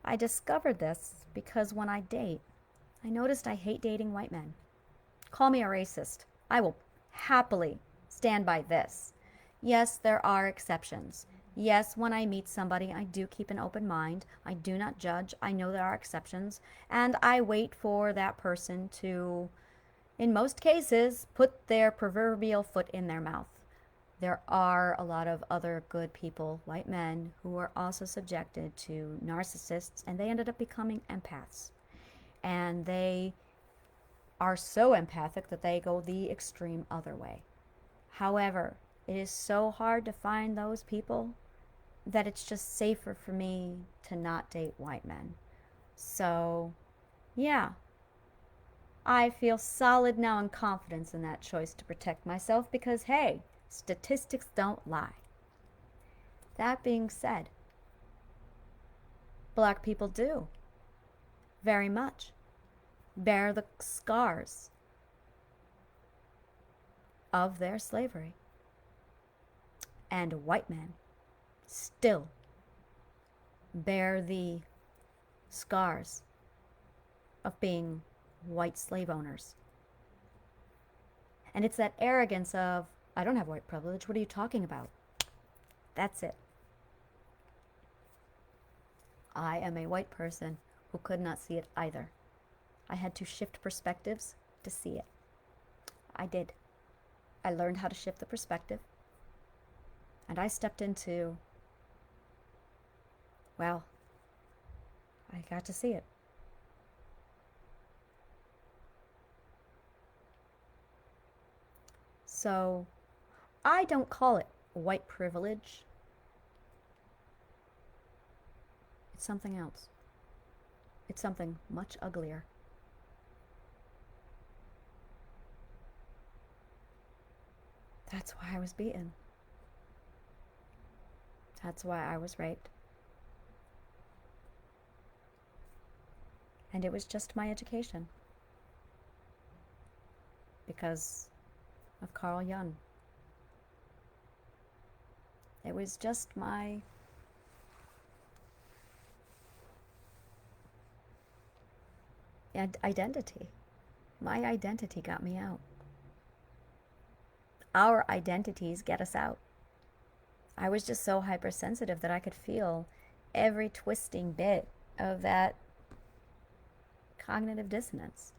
I discovered this because when I date, I noticed I hate dating white men. Call me a racist. I will happily stand by this. Yes, there are exceptions. Yes, when I meet somebody, I do keep an open mind. I do not judge. I know there are exceptions. And I wait for that person to, in most cases, put their proverbial foot in their mouth. There are a lot of other good people, white men, who are also subjected to narcissists, and they ended up becoming empaths. And they are so empathic that they go the extreme other way. However, it is so hard to find those people that it's just safer for me to not date white men. So, yeah, I feel solid now and confidence in that choice to protect myself because, hey, statistics don't lie. That being said, black people do very much bear the scars of their slavery. And white men still bear the scars of being white slave owners. And it's that arrogance of, I don't have white privilege, what are you talking about? That's it. I am a white person who could not see it either. I had to shift perspectives to see it. I did. I learned how to shift the perspective. And I stepped into, well, I got to see it. So I don't call it white privilege. It's something else. It's something much uglier. That's why I was beaten. That's why I was raped. And it was just my education. Because of Carl Jung. It was just my identity. My identity got me out. Our identities get us out. I was just so hypersensitive that I could feel every twisting bit of that cognitive dissonance.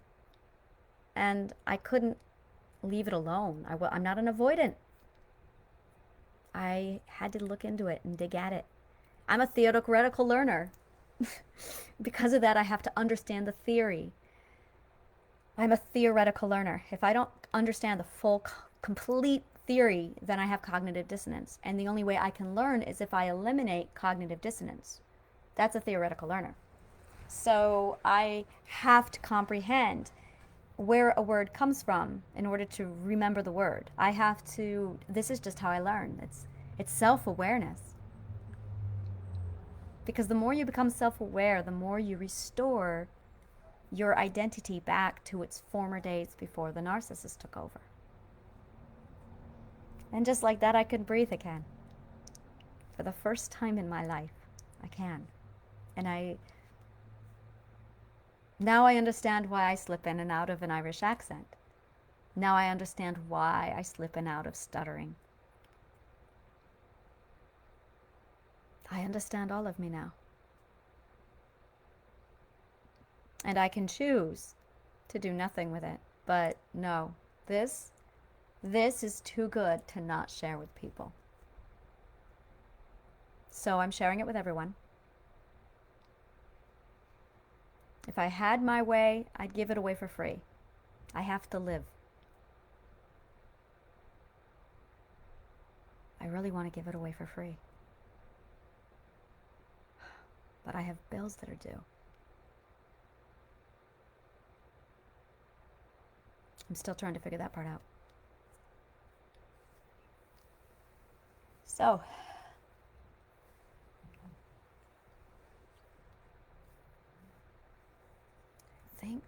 And I couldn't leave it alone. I'm not an avoidant. I had to look into it and dig at it. I'm a theoretical learner. Because of that, I have to understand the theory. I'm a theoretical learner. If I don't understand the full, complete theory, then I have cognitive dissonance. And the only way I can learn is if I eliminate cognitive dissonance. That's a theoretical learner. So I have to comprehend where a word comes from in order to remember the word. This is just how I learn. It's self-awareness. Because the more you become self-aware, the more you restore your identity back to its former days before the narcissist took over. And just like that, I can breathe again. For the first time in my life, I can. And now I understand why I slip in and out of an Irish accent. Now I understand why I slip in and out of stuttering. I understand all of me now. And I can choose to do nothing with it. But no, this is too good to not share with people. So I'm sharing it with everyone. If I had my way, I'd give it away for free. I have to live. I really want to give it away for free. But I have bills that are due. I'm still trying to figure that part out. So, think.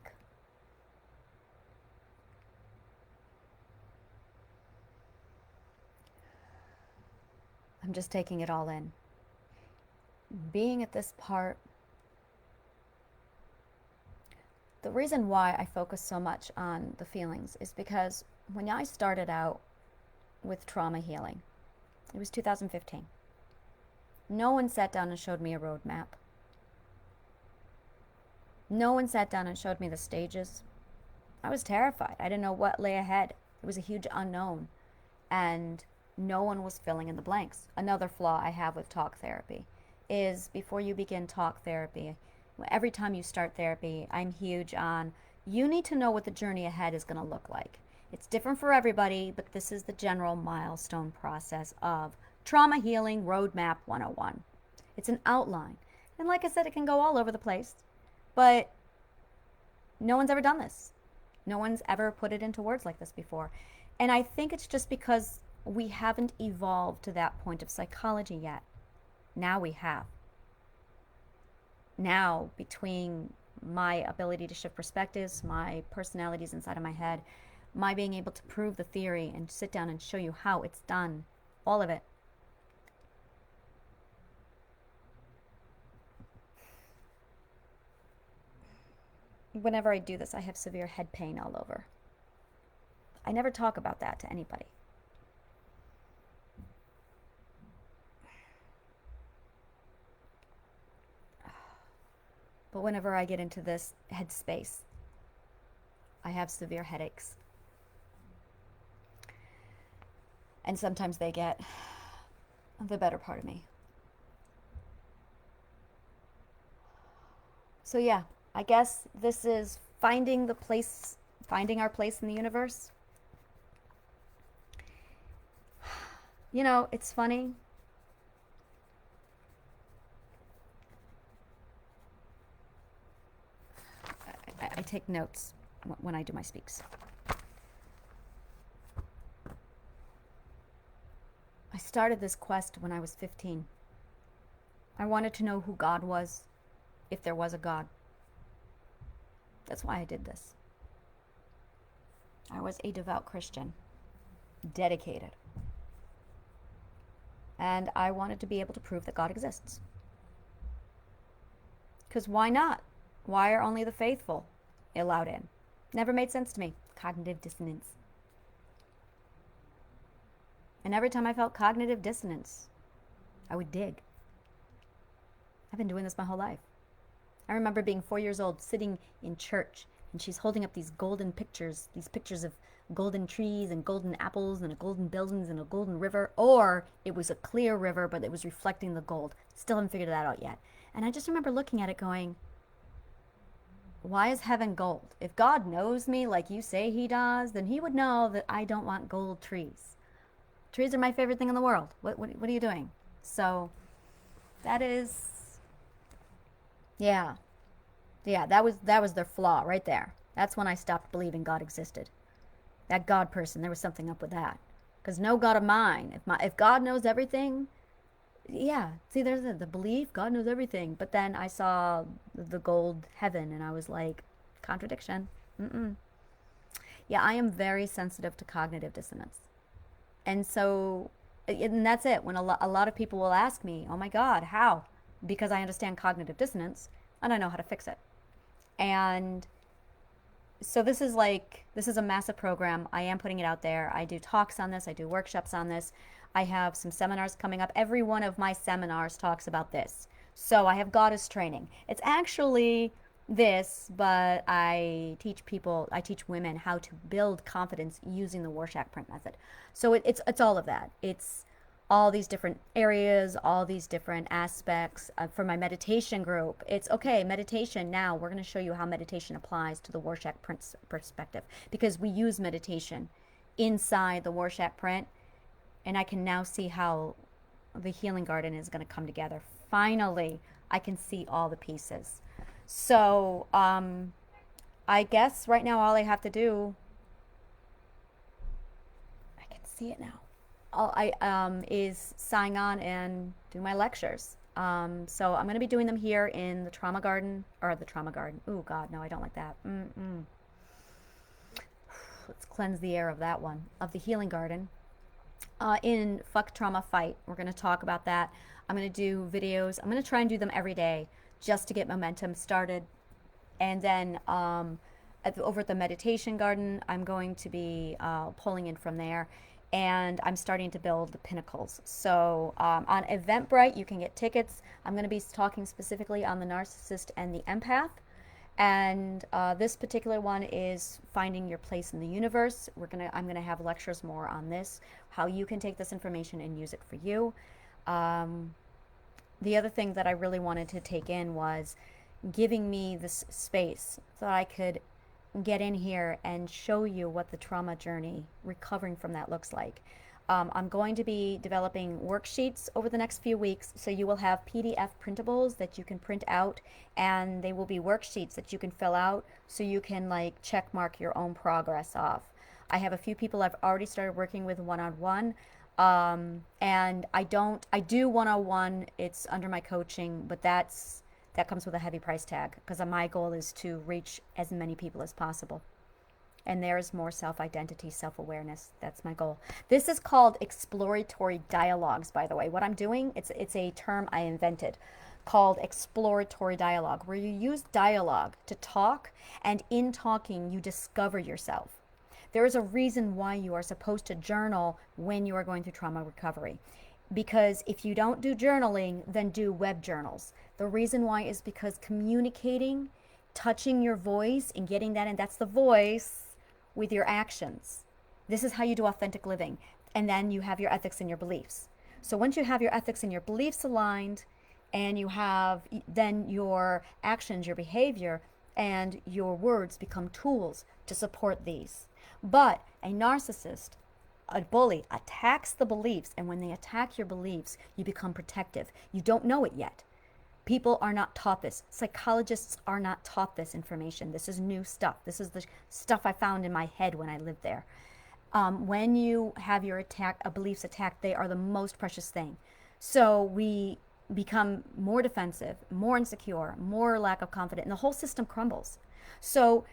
I'm just taking it all in. Being at this part, the reason why I focus so much on the feelings is because when I started out with trauma healing, it was 2015. No one sat down and showed me a roadmap. No one sat down and showed me the stages. I was terrified. I didn't know what lay ahead. It was a huge unknown. And no one was filling in the blanks. Another flaw I have with talk therapy is before you begin talk therapy, every time you start therapy, I'm huge on you need to know what the journey ahead is going to look like. It's different for everybody, but this is the general milestone process of Trauma Healing Roadmap 101. It's an outline. And like I said, it can go all over the place, but no one's ever done this. No one's ever put it into words like this before. And I think it's just because we haven't evolved to that point of psychology yet. Now we have. Now, between my ability to shift perspectives, my personalities inside of my head, my being able to prove the theory and sit down and show you how it's done, all of it. Whenever I do this, I have severe head pain all over. I never talk about that to anybody. But whenever I get into this headspace, I have severe headaches. And sometimes they get the better part of me. So yeah, I guess this is finding the place, finding our place in the universe. You know, it's funny. I take notes when I do my speaks. I started this quest when I was 15. I wanted to know who God was, if there was a God. That's why I did this. I was a devout Christian, dedicated. And I wanted to be able to prove that God exists. Because why not? Why are only the faithful allowed in? Never made sense to me. Cognitive dissonance. And every time I felt cognitive dissonance, I would dig. I've been doing this my whole life. I remember being 4 years old, sitting in church, and she's holding up these golden pictures, these pictures of golden trees and golden apples and a golden buildings and a golden river, or it was a clear river, but it was reflecting the gold. Still haven't figured that out yet. And I just remember looking at it going, why is heaven gold? If God knows me like you say he does, then he would know that I don't want gold trees. Trees are my favorite thing in the world. What are you doing? So that is, yeah. Yeah, that was their flaw right there. That's when I stopped believing God existed. That God person, there was something up with that. Because no God of mine. If God knows everything, yeah. See, there's the belief God knows everything. But then I saw the gold heaven, and I was like, contradiction. Mm-mm. Yeah, I am very sensitive to cognitive dissonance. And so, and that's it. When a lot of people will ask me, oh my God, how? Because I understand cognitive dissonance and I know how to fix it. And so this is a massive program. I am putting it out there. I do talks on this. I do workshops on this. I have some seminars coming up. Every one of my seminars talks about this. So I have goddess training. It's actually this, but I teach women how to build confidence using the Rorschach print method. So it's all of that. It's all these different areas, all these different aspects. For my meditation group, it's okay, meditation. Now we're going to show you how meditation applies to the Rorschach print perspective, because we use meditation inside the Rorschach print, and I can now see how the healing garden is going to come together. Finally, I can see all the pieces. So, I guess right now all I have to do, I can see it now. is sign on and do my lectures. So I'm going to be doing them here in the trauma garden, or the trauma garden. Oh God, no, I don't like that. Let's cleanse the air of that one, of the healing garden. In Fuck Trauma Fight, we're going to talk about that. I'm going to do videos. I'm going to try and do them every day just to get momentum started. And then over at the meditation garden, I'm going to be pulling in from there. And I'm starting to build the pinnacles. So on Eventbrite, you can get tickets. I'm going to be talking specifically on the narcissist and the empath. And this particular one is finding your place in the universe. I'm gonna have lectures more on this, how you can take this information and use it for you. The other thing that I really wanted to take in was giving me this space so that I could get in here and show you what the trauma journey, recovering from that, looks like. I'm going to be developing worksheets over the next few weeks, so you will have PDF printables that you can print out, and they will be worksheets that you can fill out so you can like check mark your own progress off. I have a few people I've already started working with one-on-one, and I do one-on-one. It's under my coaching, but that comes with a heavy price tag because my goal is to reach as many people as possible. And there is more self-identity, self-awareness. That's my goal. This is called exploratory dialogues, by the way. What I'm doing, it's a term I invented called exploratory dialogue, where you use dialogue to talk, and in talking, you discover yourself. There is a reason why you are supposed to journal when you are going through trauma recovery. Because if you don't do journaling, then do web journals. The reason why is because communicating, touching your voice and getting that in, that's the voice, with your actions. This is how you do authentic living. And then you have your ethics and your beliefs. So once you have your ethics and your beliefs aligned, and you have then your actions, your behavior, and your words become tools to support these. But a narcissist, a bully, attacks the beliefs, and when they attack your beliefs, you become protective. You don't know it yet. People are not taught this. Psychologists are not taught this information. This is new stuff. This is the stuff I found in my head when I lived there. When you have your beliefs attacked, they are the most precious thing. So we become more defensive, more insecure, more lack of confidence, and the whole system crumbles. So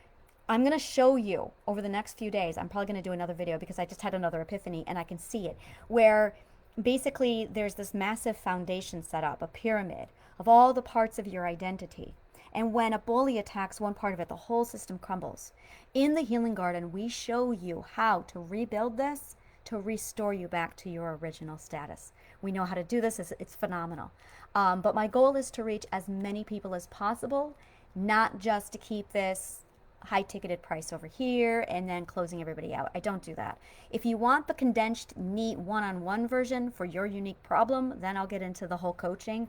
I'm going to show you over the next few days. I'm probably going to do another video because I just had another epiphany and I can see it, where basically there's this massive foundation set up, a pyramid of all the parts of your identity. And when a bully attacks one part of it, the whole system crumbles. In the Healing Garden, we show you how to rebuild this to restore you back to your original status. We know how to do this. It's phenomenal. But my goal is to reach as many people as possible, not just to keep this high ticketed price over here and then closing everybody out. I don't do that. If you want the condensed, neat one-on-one version for your unique problem, then I'll get into the whole coaching.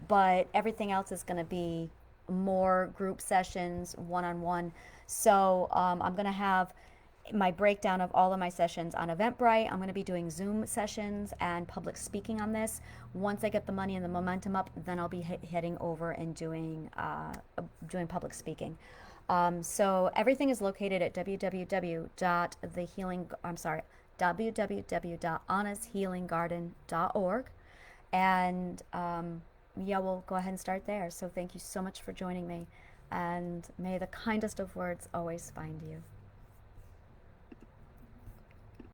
But everything else is going to be more group sessions, one-on-one. So I'm going to have my breakdown of all of my sessions on Eventbrite. I'm going to be doing Zoom sessions and public speaking on this. Once I get the money and the momentum up, then I'll be heading over and doing public speaking. So everything is located at www.honasthealinggarden.org. And yeah, we'll go ahead and start there. So thank you so much for joining me. And may the kindest of words always find you.